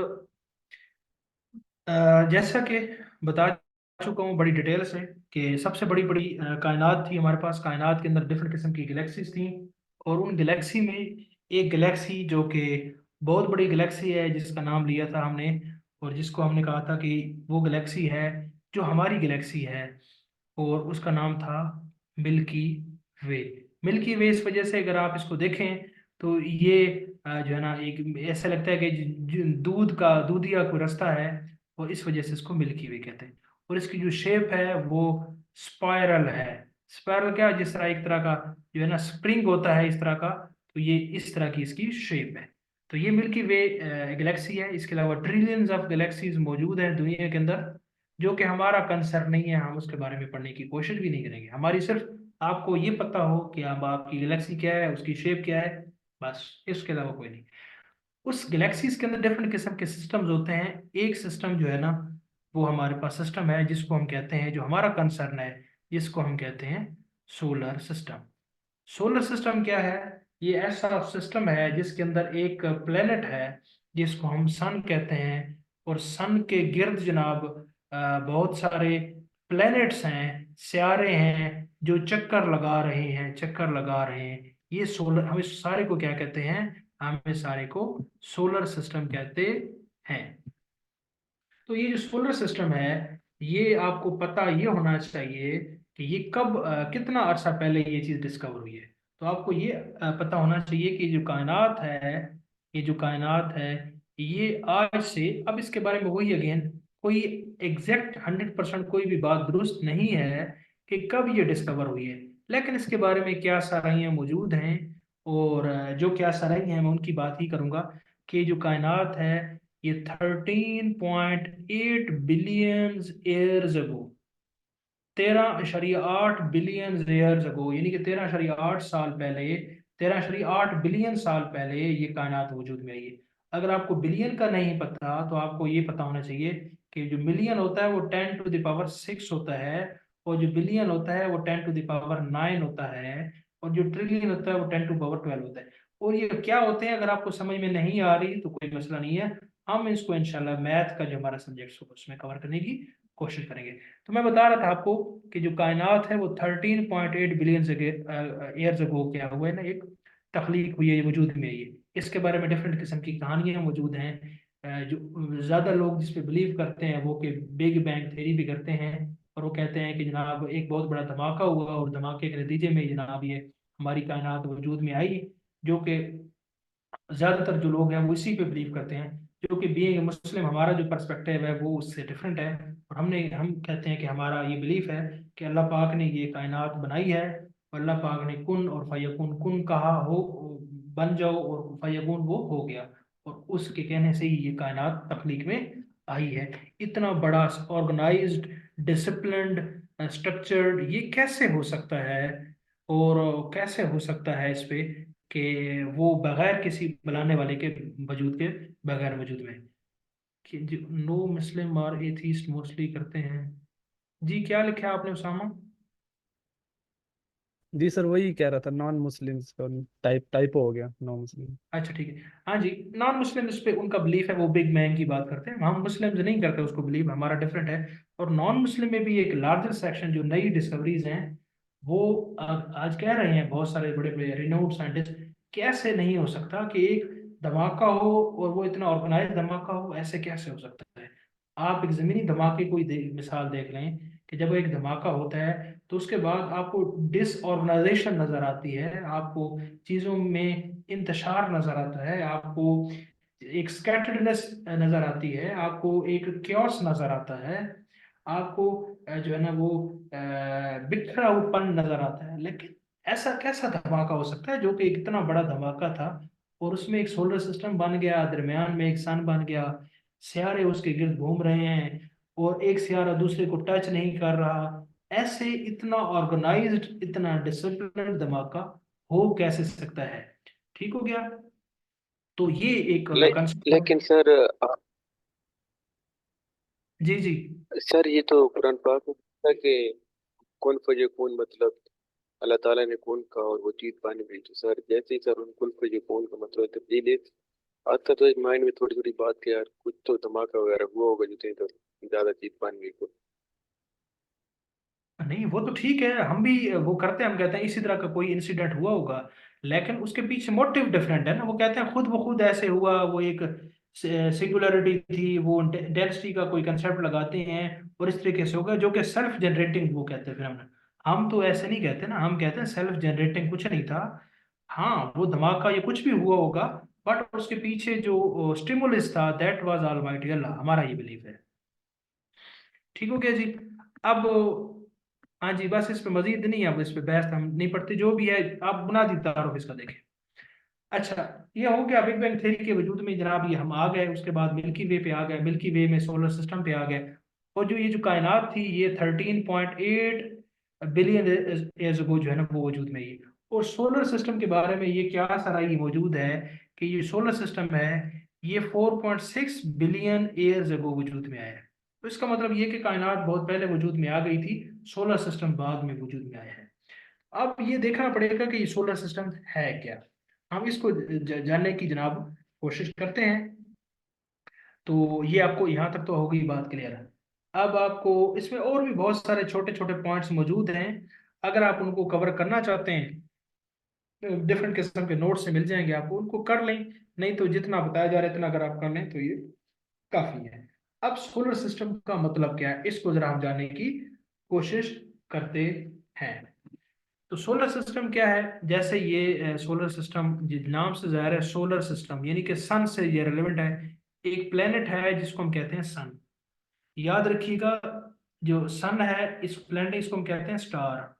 जैसा कि बता चुका हूँ बड़ी डिटेल से कि सबसे बड़ी बड़ी कायनात थी हमारे पास, कायनात के अंदर डिफरेंट किस्म की गैलेक्सीज थी, और उन गैलेक्सी में एक गैलेक्सी जो कि बहुत बड़ी गैलेक्सी है जिसका नाम लिया था हमने, और जिसको हमने कहा था कि वो गैलेक्सी है जो हमारी गैलेक्सी है, और उसका नाम था मिल्की वे। मिल्की वे इस वजह से अगर आप इसको देखें तो ये जो है ना एक ऐसा लगता है कि दूध का दूधिया कोई रास्ता है, और इस वजह से इसको मिल्की वे कहते हैं। और इसकी जो शेप है वो स्पाइरल है। स्पाइरल क्या, जिस तरह एक तरह का जो है ना स्प्रिंग होता है इस तरह का, तो ये इस तरह की इसकी शेप है। तो ये मिल्की वे गैलेक्सी है। इसके अलावा ट्रिलियंस ऑफ गैलेक्सीज मौजूद हैं दुनिया के अंदर, जो कि हमारा कंसर्न नहीं है, हम उसके बारे में पढ़ने की कोशिश भी नहीं करेंगे। हमारी सिर्फ आपको ये पता हो कि अब आपकी गैलेक्सी क्या है, उसकी शेप क्या है, बस, इसके अलावा कोई नहीं। उस गैलेक्सीज के अंदर डिफरेंट किस्म के सिस्टम्स होते हैं। एक सिस्टम जो है ना वो हमारे पास सिस्टम है जिसको हम कहते हैं, जो हमारा कंसर्न है, जिसको हम कहते हैं सोलर सिस्टम। सोलर सिस्टम क्या है, ये ऐसा सिस्टम है जिसके अंदर एक प्लेनेट है जिसको हम सन कहते हैं, और सन के गिर्द जनाब बहुत सारे प्लैनेट्स हैं, सियारे हैं जो चक्कर लगा रहे हैं, चक्कर लगा रहे हैं। ये सोलर, हम इस सारे को क्या कहते हैं, हम इस सारे को सोलर सिस्टम कहते हैं। तो ये जो सोलर सिस्टम है, ये आपको पता ये होना चाहिए कि ये कब कितना अरसा पहले ये चीज डिस्कवर हुई है। तो आपको ये पता होना चाहिए कि जो कायनात है, ये जो कायनात है, ये आज से, अब इसके बारे में वही अगेन कोई एग्जैक्ट 100% कोई भी बात दुरुस्त नहीं है कि कब ये डिस्कवर हुई है, लेकिन इसके बारे में क्या साराइयाँ मौजूद हैं, और जो क्या साराई हैं मैं उनकी बात ही करूंगा। कि जो कायनात है ये 13.8 billion years ago, 13.8 billion years ago, यानी कि 13.8 साल पहले, 13.8 बिलियन साल पहले ये कायनात वजूद में आई है। अगर आपको बिलियन का नहीं पता तो आपको ये पता होना चाहिए कि जो मिलियन होता है वो 10⁻⁶ होता है, और जो बिलियन होता है वो 10⁻⁹ होता है, और जो ट्रिलियन होता है वो 10⁻12 होता है। और ये क्या होते हैं, अगर आपको समझ में नहीं आ रही तो कोई मसला नहीं है, हम इसको इंशाल्लाह मैथ का जो हमारा सब्जेक्ट होगा उसमें कवर करने की कोशिश करेंगे। तो मैं बता रहा था आपको कि जो कायनात है वो 13.8 बिलियन ईयर्स अगो क्या हुआ है ना, एक तख्लीक हुई है, वजूद में आई है। इसके बारे में डिफरेंट किस्म की कहानियां मौजूद हैं। जो ज़्यादा लोग जिस पे बिलीव करते हैं वो कि बिग बैंग थ्योरी भी करते हैं, और वो कहते हैं कि जनाब एक बहुत बड़ा धमाका हुआ और धमाके के नतीजे में जनाब ये हमारी कायनात वजूद में आई, जो कि ज्यादातर जो लोग हैं वो इसी पे बिलीव करते हैं। जो कि बीइंग मुस्लिम हमारा जो पर्सपेक्टिव है वो उससे डिफरेंट है, और हम कहते हैं कि हमारा ये बिलीफ है कि अल्लाह पाक ने ये कायनात बनाई है, और अल्लाह पाक ने कुन और फयकुन, कुन कहा हो बन जाओ, और फयकुन वो हो गया, और उसके कहने से ही ये कायनात तख्लीक में आई है। इतना बड़ा ऑर्गेनाइज्ड, डिसिप्लिन्ड, स्ट्रक्चर्ड ये कैसे हो सकता है, और कैसे हो सकता है इस पे कि वो बगैर किसी बुलाने वाले के वजूद के बगैर वजूद में, कि नो मुस्लिम और एथीस्ट मोस्टली करते हैं। जी क्या लिखा है आपने उसामा? जी सर, वही कह रहा था, नॉन मुस्लिम्स का टाइप हो गया, नॉन मुस्लिम। अच्छा ठीक है। हाँ जी, नॉन मुस्लिम इस पे उनका बिलीफ है, वो बिग मैन की बात करते हैं, हम मुस्लिम्स नहीं करते उसको बिलीव, हमारा डिफरेंट है। और नॉन मुस्लिम में भी एक लार्जर सेक्शन जो नई डिस्कवरीज हैं वो आज कह रहे हैं बहुत सारे बड़े बड़े रिनाउंड साइंटिस्ट, कैसे नहीं हो सकता कि एक धमाका हो और वो इतना ऑर्गेनाइज धमाका हो, ऐसे कैसे हो सकता है। आप एक जमीनी धमाके कोई मिसाल देख लें कि जब एक धमाका होता है तो उसके बाद आपको डिसऑर्गेनाइजेशन नजर आती है, आपको चीजों में इंतशार नजर आता है, आपको एक स्कैटर्डनेस नजर आती है, आपको एक क्योस नजर आता है, आपको जो है ना वो बिखरा हुआपन नजर आता है। लेकिन ऐसा कैसा धमाका हो सकता है जो कि एक इतना बड़ा धमाका था, और उसमें एक सोलर सिस्टम बन गया, दरमियान में एक सन बन गया, सियारे उसके गिर्द घूम रहे हैं, और एक सियारा दूसरे को टच नहीं कर रहा। ऐसे इतना ऑर्गेनाइज्ड, इतना डिसिप्लिन धमाका हो कैसे सकता है? ठीक हो गया। तो ये एक ले, कंसेप्ट। लेकिन सर जी जी। सर ये तो कुरान पाक में है कि कौन फयकून मतलब अल्लाह ताला ने कौन कहा और वो चीज पानी गई। तो सर जैसे ही सर उन कुल फयकून का मतलब तब्दील है, आता तो एक माइंड में थोड़ी थोड़ी बात के यार कुछ तो धमाका वगैरह हुआ होगा जितनी तो ज्यादा चीज पानी गई को। नहीं वो तो ठीक है, हम भी वो करते हैं, हम कहते हैं इसी तरह का कोई इंसिडेंट हुआ होगा, लेकिन उसके पीछे मोटिव डिफरेंट है ना। वो कहते हैं खुद ब खुद ऐसे हुआ, वो एक सिंगुलरिटी थी, वो डेंसिटी का कोई कंसेप्ट लगाते हैं और इस तरीके से होगा, जो कि सेल्फ जनरेटिंग वो कहते हैं फिर। हम तो ऐसे नहीं कहते ना, हम कहते हैं सेल्फ जनरेटिंग कुछ नहीं था। हाँ वो धमाका ये कुछ भी हुआ होगा, बट उसके पीछे जो स्टिमुलस था दैट वाज ऑलमाइटी अल्लाह, हमारा ये बिलीफ है। ठीक हो गया जी। अब हाँ जी, बस इस पे मजीद नहीं है, अब इस पे बहस हम नहीं पढ़ते, जो भी है आप बुनियादी तारुफ इसका देखें। अच्छा, ये हो गया बिग बैंग थ्योरी के वजूद में जनाब, ये हम आ गए, उसके बाद मिल्की वे पे आ गए, मिल्की वे में सोलर सिस्टम पे आ गए, और जो ये जो कायनात थी ये 13.8 बिलियन ईयर्स अगो जो है ना वो वजूद में आई है। और सोलर सिस्टम के बारे में ये क्या सारा ये मौजूद है कि ये सोलर सिस्टम है, ये 4.6 बिलियन ईयर्स अगो वजूद में आया है। तो इसका मतलब ये कि कायनात बहुत पहले वजूद में आ गई थी, सोलर सिस्टम बाद में वजूद में आया है। अब ये देखना पड़ेगा कि ये सोलर सिस्टम है क्या, हम इसको जानने की जनाब कोशिश करते हैं। तो ये आपको यहाँ तक तो हो गई बात क्लियर है। अब आपको इसमें और भी बहुत सारे छोटे छोटे पॉइंट्स मौजूद हैं, अगर आप उनको कवर करना चाहते हैं डिफरेंट किस्म के नोट्स से मिल जाएंगे आपको, उनको कर लें। नहीं तो जितना बताया जा रहा है इतना अगर आप कर लें तो ये काफी है। अब सोलर सिस्टम का मतलब क्या है, इसको जरा हम जानने की कोशिश करते हैं। तो सोलर सिस्टम क्या है, जैसे ये सोलर सिस्टम नाम से जाहिर है, सोलर सिस्टम यानी कि सन से ये रिलेवेंट है। एक प्लेनेट है जिसको हम कहते हैं सन, याद रखिएगा। जो सन है इस प्लेनेट, इसको हम कहते हैं स्टार।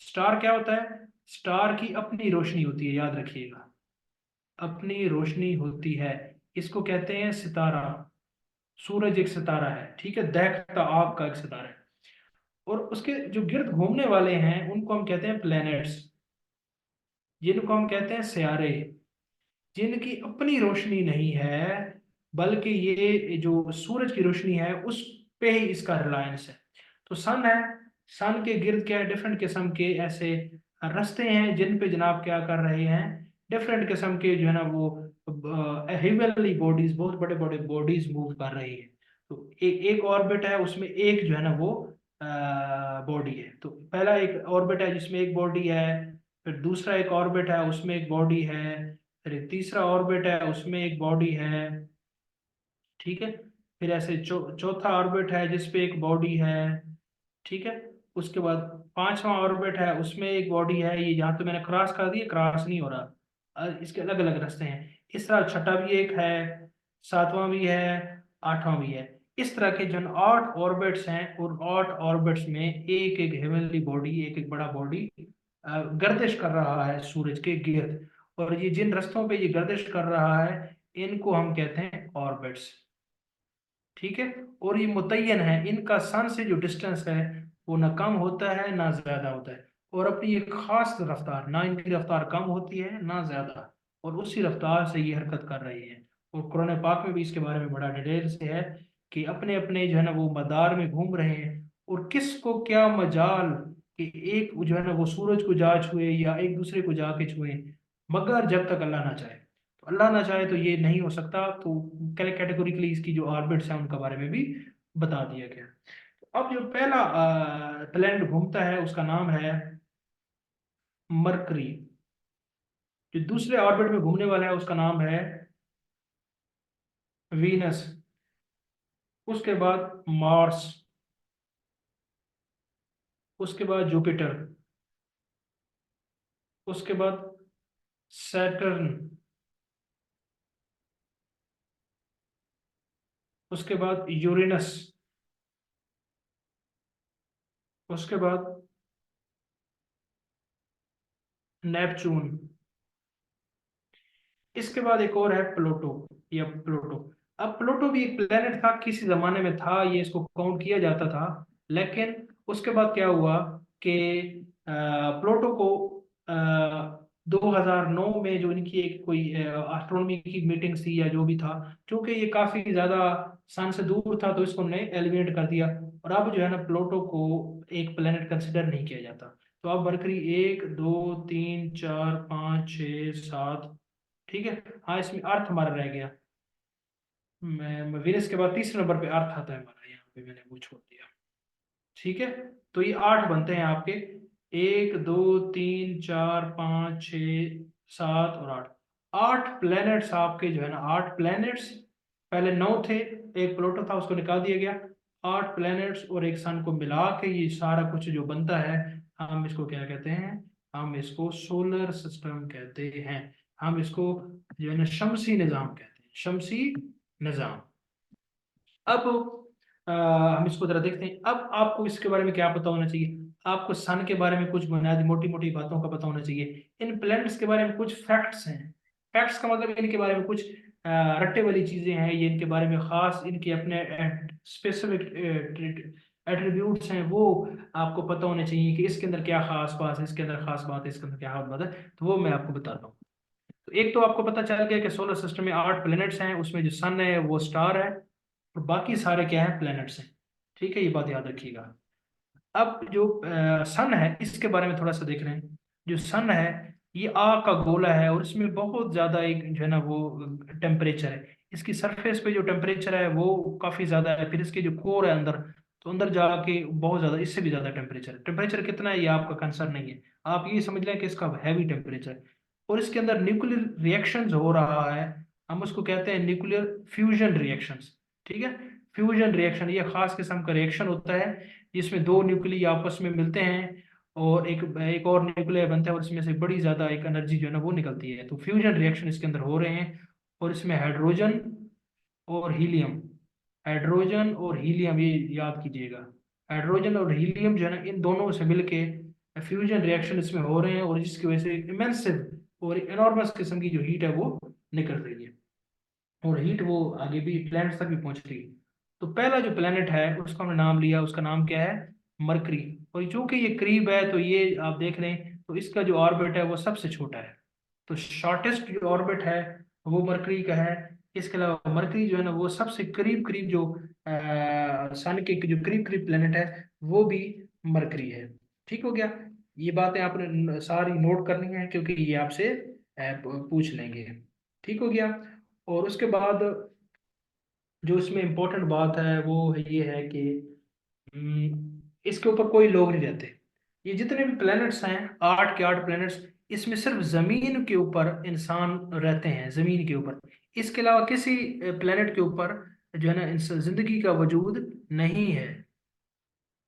स्टार क्या होता है? स्टार की अपनी रोशनी होती है, याद रखिएगा, अपनी रोशनी होती है। इसको कहते हैं सितारा। सूरज एक सितारा है, ठीक है, दहकता आग का एक सितारा है। और उसके जो गिर्द घूमने वाले हैं उनको हम कहते हैं प्लैनेट्स, जिनको हम कहते हैं सियारे, जिनकी अपनी रोशनी नहीं है, बल्कि ये जो सूरज की रोशनी है उस पे ही इसका रिलायंस है। तो सन है, सन के गिर्द क्या है, डिफरेंट किस्म के ऐसे रास्ते हैं जिन पे जनाब क्या कर रहे हैं, डिफरेंट किस्म के जो है ना वो हेवनली बॉडीज, बहुत बड़े बड़े बॉडीज मूव कर रही है। तो एक ऑर्बिट है, उसमें एक जो है ना वो बॉडी है। तो पहला एक ऑर्बिट है जिसमें एक बॉडी है, फिर दूसरा एक ऑर्बिट है उसमें एक बॉडी है, फिर एक तीसरा ऑर्बिट है उसमें एक बॉडी है, ठीक है। फिर ऐसे चौथा ऑर्बिट है जिसपे एक बॉडी है, ठीक है। उसके बाद पांचवा ऑर्बिट है उसमें एक बॉडी है। ये यहाँ तो मैंने क्रॉस कर दिया, क्रॉस नहीं हो रहा, इसके अलग अलग रास्ते हैं। इस तरह छठा भी एक है, सातवां भी है, आठवां भी है। इस तरह के जो 8 ऑर्बिट्स हैं, और 8 ऑर्बिट्स में एक एक हेवनली बॉडी, एक एक बड़ा बॉडी गर्दिश कर रहा है सूरज के गिर्द। और ये जिन रास्तों पे ये गर्दिश कर रहा है इनको हम कहते हैं ऑर्बिट्स, ठीक है। और ये मुतय्यन है, इनका सन से जो डिस्टेंस है वो ना कम होता है ना ज्यादा होता है, और अपनी एक खास रफ्तार, ना इनकी रफ्तार कम होती है ना ज्यादा, और उसी रफ्तार से ये हरकत कर रही है। और कुरान पाक में भी इसके बारे में बड़ा डिटेल से है कि अपने अपने जो है ना वो मदार में घूम रहे हैं, और किसको क्या मजाल कि एक जो है ना वो सूरज को जा छुए या एक दूसरे को जाके छुए, मगर जब तक अल्लाह ना चाहे। तो अल्लाह ना चाहे तो ये नहीं हो सकता। तो कैटेगोरिकली इसकी जो ऑर्बिट्स हैं उनका बारे में भी बता दिया गया। अब जो पहला प्लैनेट घूमता है उसका नाम है मरकरी। जो दूसरे ऑर्बिट में घूमने वाला है उसका नाम है वीनस। उसके बाद मार्स, उसके बाद जुपिटर, उसके बाद सैटर्न, उसके बाद यूरेनस, उसके बाद नेपच्यून, इसके बाद एक और है प्लूटो या प्लूटो। अब प्लूटो भी एक प्लेनेट था, किसी जमाने में था, ये इसको काउंट किया जाता था। लेकिन उसके बाद क्या हुआ कि प्लूटो को 2009 में जो इनकी एक कोई एस्ट्रोनॉमी की मीटिंग थी या जो भी था, क्योंकि ये काफी ज्यादा सन से दूर था तो इसको उन्होंने एलिमिनेट कर दिया। और अब जो है ना प्लूटो को एक प्लेनेट कंसिडर नहीं किया जाता। तो अब मरकरी 1 2 3 4 5 6 7, ठीक है। हाँ, इसमें अर्थ हमारा रह गया। मैं वीनस के बाद तीसरे नंबर पे अर्थ आता है हमारा, यहाँ पे मैंने वो छोड़ दिया, ठीक है। तो ये 8 बनते हैं आपके, 1 2 3 4 5 6 7 और 8। 8 प्लैनेट्स आपके जो है ना, 8 प्लैनेट्स, पहले 9 थे, एक प्लूटो था उसको निकाल दिया गया। 8 प्लैनेट्स और एक सन को मिला के ये सारा कुछ जो बनता है, हम इसको क्या कहते हैं, हम इसको सोलर सिस्टम कहते हैं। हम इसको जो है ना शमसी निज़ाम कहते हैं, शमसी निज़ाम। अब हम इसको जरा देखते हैं। अब आपको इसके बारे में क्या पता होना चाहिए, आपको सन के बारे में कुछ बुनियादी मोटी मोटी बातों का पता होना चाहिए। इन प्लैनेट्स के बारे में कुछ फैक्ट्स हैं। फैक्ट्स का मतलब इनके बारे में कुछ रट्टे वाली चीजें हैं, ये इनके बारे में खास इनके अपने स्पेसिफिक एट्रीब्यूट्स हैं, वो आपको पता होने चाहिए कि इसके अंदर क्या खास बात है, इसके अंदर खास बात है, इसके अंदर क्या खास बात है। तो वो मैं आपको बताता हूँ। तो एक तो आपको पता चल गया कि सोलर सिस्टम में 8 प्लैनेट्स हैं, उसमें जो सन है वो स्टार है, और बाकी सारे क्या है, प्लैनेट्स हैं, ठीक है। ये बात याद रखिएगा। अब जो सन है इसके बारे में थोड़ा सा देख रहे हैं। जो सन है ये आग का गोला है, और इसमें बहुत ज्यादा एक जो है ना वो टेम्परेचर है। इसकी सरफेस पे जो टेम्परेचर है वो काफी ज्यादा है, फिर इसके जो कोर है अंदर, तो अंदर जाके बहुत ज्यादा, इससे भी ज्यादा टेम्परेचर है। टेम्परेचर कितना है ये आपका कंसर्न नहीं है, आप ये समझ लें कि इसका हैवी टेम्परेचर है। और इसके अंदर न्यूक्लियर रिएक्शंस हो रहा है, हम उसको कहते हैं न्यूक्लियर फ्यूजन रिएक्शंस, ठीक है। फ्यूजन रिएक्शन ये खास किस्म का रिएक्शन होता है जिसमें दो न्यूक्लियाई आपस में मिलते हैं, और एक एक और न्यूक्लियर बनता है, और इसमें से बड़ी ज्यादा एक एनर्जी जो है ना वो निकलती है। तो फ्यूजन रिएक्शन इसके अंदर हो रहे हैं, और इसमें हाइड्रोजन और हीलियम, हाइड्रोजन और हीलियम, ये याद कीजिएगा। हाइड्रोजन और हीलियम जो है ना इन दोनों से मिलके फ्यूजन रिएक्शन इसमें हो रहे हैं, और जिसकी वजह से इमेंसिव और एनॉर्मस किस्म की जो हीट है वो निकल रही है, और हीट वो आगे भी प्लैनेट तक भी पहुंच रही है। तो पहला जो प्लैनेट है उसका हमने नाम लिया, उसका नाम क्या है, मरकरी। और जो कि ये करीब है, तो ये आप देख लें तो इसका जो ऑर्बिट है वो सबसे छोटा है। तो शॉर्टेस्ट जो ऑर्बिट है वो मरकरी का है। इसके अलावा मरकरी जो है ना वो सबसे करीब करीब जो सन के जो करीब करीब प्लेनेट है वो भी मरकरी है। ठीक हो गया। ये बातें आपने सारी नोट करनी है क्योंकि ये आपसे पूछ लेंगे। ठीक हो गया। और उसके बाद जो इसमें इम्पोर्टेंट बात है वो ये है कि इसके ऊपर कोई लोग नहीं रहते। ये जितने भी प्लैनेट्स हैं, 8 के 8 प्लैनेट्स, इसमें सिर्फ जमीन के ऊपर इंसान रहते हैं, जमीन के ऊपर। इसके अलावा किसी प्लैनेट के ऊपर जो है ना जिंदगी का वजूद नहीं है।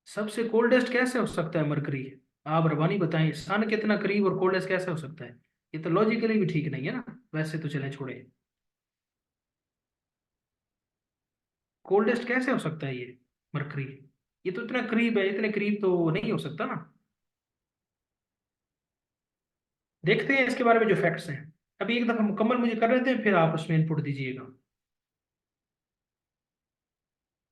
सबसे कोल्डेस्ट कैसे हो सकता है मरकरी? आप रबानी बताएं, सन के इतना करीब और कोल्डेस्ट कैसे हो सकता है? ये तो लॉजिकली भी ठीक नहीं है ना। वैसे तो चलें छोड़े, कोल्डेस्ट कैसे हो सकता है ये मरकरी? ये तो इतना करीब है, इतने करीब तो नहीं हो सकता ना। देखते हैं इसके बारे में जो फैक्ट्स हैं। अभी एक दफा मुकम्मल मुझे कर लेते हैं, फिर आप उसमें इनपुट दीजिएगा।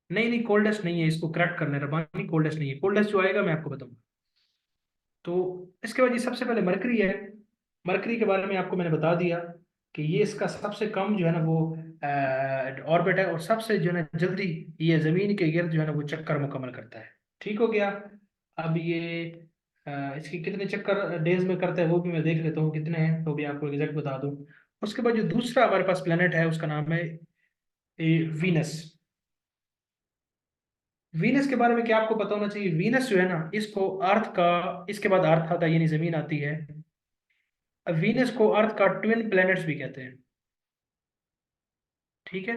नहीं नहीं, कोल्डेस्ट नहीं है, इसको करेक्ट करना है रबानी, कोल्डेस्ट नहीं है। कोल्डेस्ट जो आएगा मैं आपको बताऊंगा। तो इसके बाद ये सबसे पहले मरकरी है। मरकरी के बारे में आपको मैंने बता दिया कि ये इसका सबसे कम जो है ना वो ऑर्बिट है, और सबसे जो है ना जल्दी ये जमीन के गिर्द जो है ना वो चक्कर मुकम्मल करता है। ठीक हो गया। अब ये इसके कितने चक्कर डेज में करता है वो भी मैं देख लेता हूँ कितने हैं, तो भी आपको एग्जैक्ट बता दूं। उसके बाद जो दूसरा हमारे पास प्लेनेट है उसका नाम है वीनस। वीनस के बारे में क्या आपको पता होना चाहिए? वीनस जो है ना इसको अर्थ का, इसके बाद अर्थ आता है यानी जमीन आती है। अब वीनस को अर्थ का ट्विन प्लैनेट्स भी कहते हैं। ठीक है,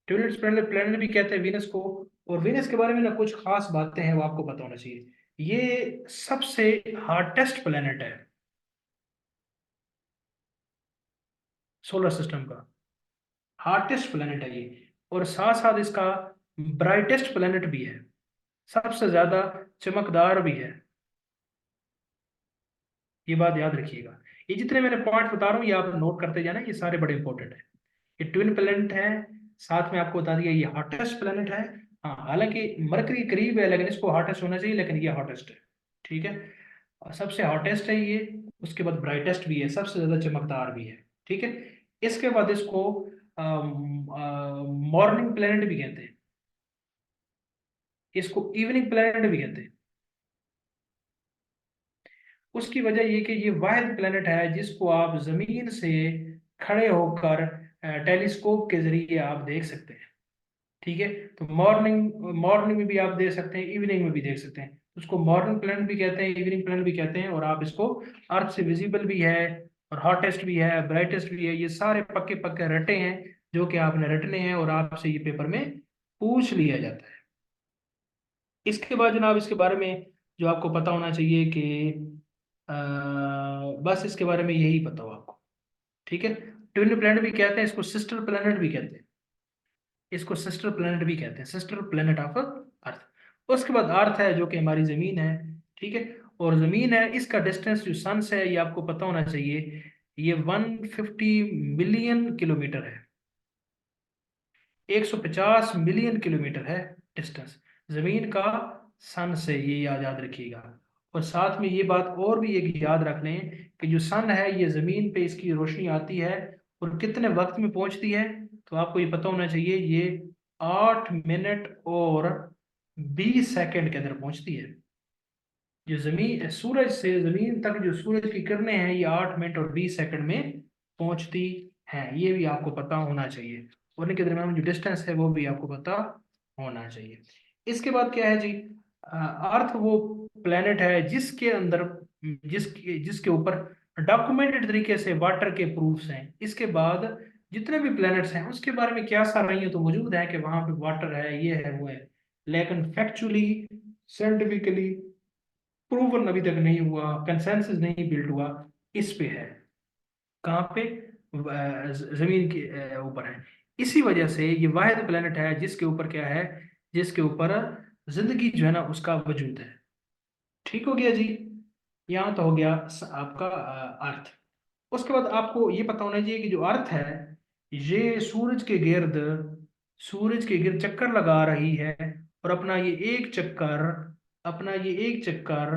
ट्विन प्लैनेट प्लैनेट भी कहते हैं वीनस को। और वीनस के बारे में ना कुछ खास बातें हैं वो आपको पता होना चाहिए। ये सबसे हार्टेस्ट प्लैनेट है सोलर सिस्टम का। हार्टेस्ट प्लैनेट है ये, और साथ साथ इसका ब्राइटेस्ट प्लैनेट भी है, सबसे ज्यादा चमकदार भी है। ये बात याद रखिएगा। ये जितने मैंने पॉइंट बता रहा हूँ ये आप नोट करते जाना, ये सारे बड़े इंपॉर्टेंट है। ये ट्विन प्लैनेट है, साथ में आपको बता दिया ये हॉटेस्ट प्लैनेट है। हाँ, हालांकि मरकरी करीब है लेकिन इसको हॉटेस्ट होना चाहिए, लेकिन ये हॉटेस्ट है। ठीक है, और सबसे हॉटेस्ट है ये। उसके बाद ब्राइटेस्ट भी है, सबसे ज्यादा चमकदार भी है। ठीक है, इसके बाद इसको मॉर्निंग प्लैनेट भी कहते हैं, इसको इवनिंग प्लैनेट भी कहते हैं। उसकी वजह ये कि ये वाहिद प्लैनेट है जिसको आप जमीन से खड़े होकर टेलीस्कोप के जरिए आप देख सकते हैं। ठीक है, तो मॉर्निंग मॉर्निंग में भी आप देख सकते हैं, इवनिंग में भी देख सकते हैं। उसको मॉर्निंग प्लैनेट भी कहते हैं, इवनिंग प्लैनेट भी कहते हैं। और आप इसको अर्थ से विजिबल भी है, और हॉटेस्ट भी है, ब्राइटेस्ट भी है। ये सारे पक्के पक्के रटे हैं जो कि आपने रटने हैं, और आपसे ये पेपर में पूछ लिया जाता है। इसके बाद जनाब इसके बारे में जो आपको पता होना चाहिए कि अ, बस इसके बारे में यही पता हो आपको। ठीक है, ट्विन प्लैनेट भी कहते हैं इसको, सिस्टर प्लैनेट भी कहते हैं इसको, सिस्टर प्लैनेट भी कहते हैं, सिस्टर प्लैनेट ऑफ अर्थ। उसके बाद अर्थ है जो कि हमारी जमीन है। ठीक है, और जमीन है, इसका डिस्टेंस जो सन से है ये आपको पता होना चाहिए। ये 150 मिलियन किलोमीटर है, 150 मिलियन किलोमीटर है डिस्टेंस जमीन का सन से, ये याद रखिएगा। और साथ में ये बात और भी एक याद रख लें कि जो सन है ये जमीन पे इसकी रोशनी आती है और कितने वक्त में पहुंचती है, तो आपको ये पता होना चाहिए। ये 8 मिनट और 20 सेकंड के अंदर पहुंचती है। जो जमीन सूरज से जमीन तक जो सूरज की किरणें हैं ये 8 मिनट और 20 सेकंड में पहुंचती हैं। ये भी आपको पता होना चाहिए। और इनके दरमियान जो डिस्टेंस है वो भी आपको पता होना चाहिए। इसके बाद क्या है जी, अर्थ वो प्लेनेट है जिसके अंदर जिसके जिसके ऊपर डॉक्यूमेंटेड तरीके से वाटर के प्रूफ्स हैं। इसके बाद जितने भी प्लैनेट्स हैं उसके बारे में क्या साराइयां तो मौजूद है कि वहां पे वाटर है, ये है वो है, लेकिन फैक्चुअली साइंटिफिकली प्रूवन अभी तक नहीं हुआ, कंसेंसस नहीं बिल्ड हुआ। इस पे है, कहाँ पे? जमीन के ऊपर है। इसी वजह से ये वाहिद प्लेनेट है जिसके ऊपर क्या है, जिसके ऊपर जिंदगी जो है ना उसका वजूद है। ठीक हो गया जी। यहाँ तो हो गया आपका अर्थ। उसके बाद आपको ये पता होना चाहिए कि जो अर्थ है ये सूरज के गिर्द चक्कर लगा रही है, और अपना ये एक चक्कर अपना ये एक चक्कर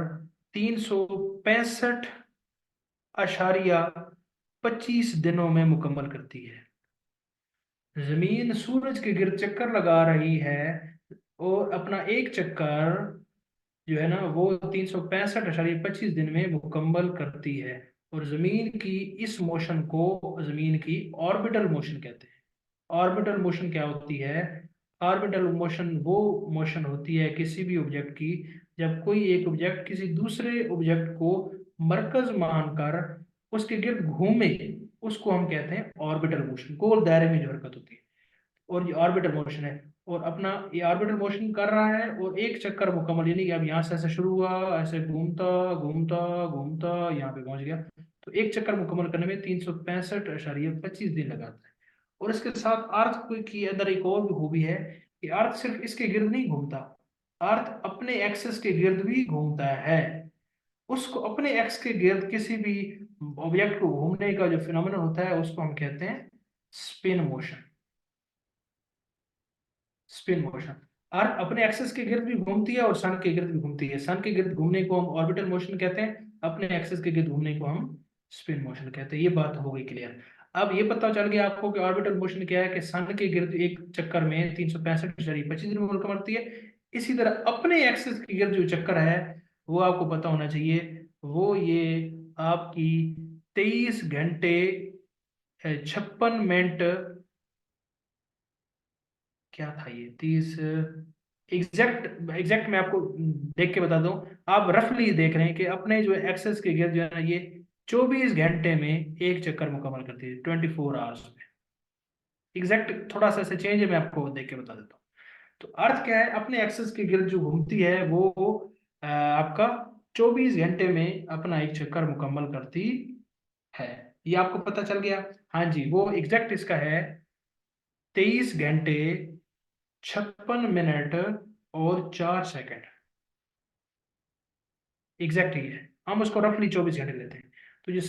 365.25 दिनों में मुकम्मल करती है। जमीन सूरज के गिर्द चक्कर लगा रही है और अपना एक चक्कर जो है ना वो 365.25 दिन में मुकम्मल करती है। और जमीन की इस मोशन को जमीन की ऑर्बिटल मोशन कहते हैं। ऑर्बिटल मोशन क्या होती है? ऑर्बिटल मोशन वो मोशन होती है किसी भी ऑब्जेक्ट की जब कोई एक ऑब्जेक्ट किसी दूसरे ऑब्जेक्ट को मरकज मानकर उसके गिर्द घूमे, उसको हम कहते हैं ऑर्बिटल मोशन। गोल दायरे में जो हरकत होती है, और ये ऑर्बिटल मोशन है। और अपना ये ऑर्बिटल मोशन कर रहा है और एक चक्कर मुकम्मल, यानी कि अब यहाँ से ऐसे शुरू हुआ, ऐसे घूमता घूमता घूमता यहाँ पे पहुंच गया, तो एक चक्कर मुकम्मल करने में 365.25 दिन लगाता है। और इसके साथ अर्थ की अंदर एक और भी खूबी है कि अर्थ सिर्फ इसके गिर्द नहीं घूमता, अर्थ अपने एक्सिस के गिर्द भी घूमता है। उसको अपने एक्स के गिर्द किसी भी ऑब्जेक्ट को घूमने का जो फिनोमेनन होता है उसको हम कहते हैं spin motion. Spin motion. Earth अपने एक्सिस के गिर्द भी घूमती है और सन के गिर्द भी घूमती है। सन के गिर्द घूमने को हम ऑर्बिटल मोशन कहते हैं, अपने एक्सिस के गिर्द घूमने को हम स्पिन मोशन कहते हैं। ये बात हो गई क्लियर। अब ये पता चल गया आपको कि ऑर्बिटल मोशन क्या है, कि सन के गिर्द एक चक्कर में 365.25 दिन में मुकम्मल करती है। इसी तरह अपने एक्सिस के गिर्द जो चक्कर है वो आपको पता होना चाहिए, वो ये आपकी 23 घंटे 56 मिनट, क्या था ये 30, एग्जैक्ट एग्जैक्ट मैं आपको देख के बता दूं। आप रफली देख रहे हैं कि अपने जो एक्सेस के गिर्द जो है ना ये 24 घंटे में एक चक्कर मुकम्मल करती है, 24 आवर्स में। एग्जैक्ट थोड़ा सा ऐसे चेंज है, मैं आपको देख के बता देता हूँ। तो अर्थ क्या है, अपने एक्सेस के गिर्द जो घूमती है वो आपका 24 घंटे में अपना एक चक्कर मुकम्मल करती है। ये आपको पता चल गया? हाँ जी, वो एग्जैक्ट इसका है 23 घंटे 56 मिनट और 4 सेकंड। एग्जैक्ट ही है, हम उसको रफली 24 घंटे लेते हैं। तो जो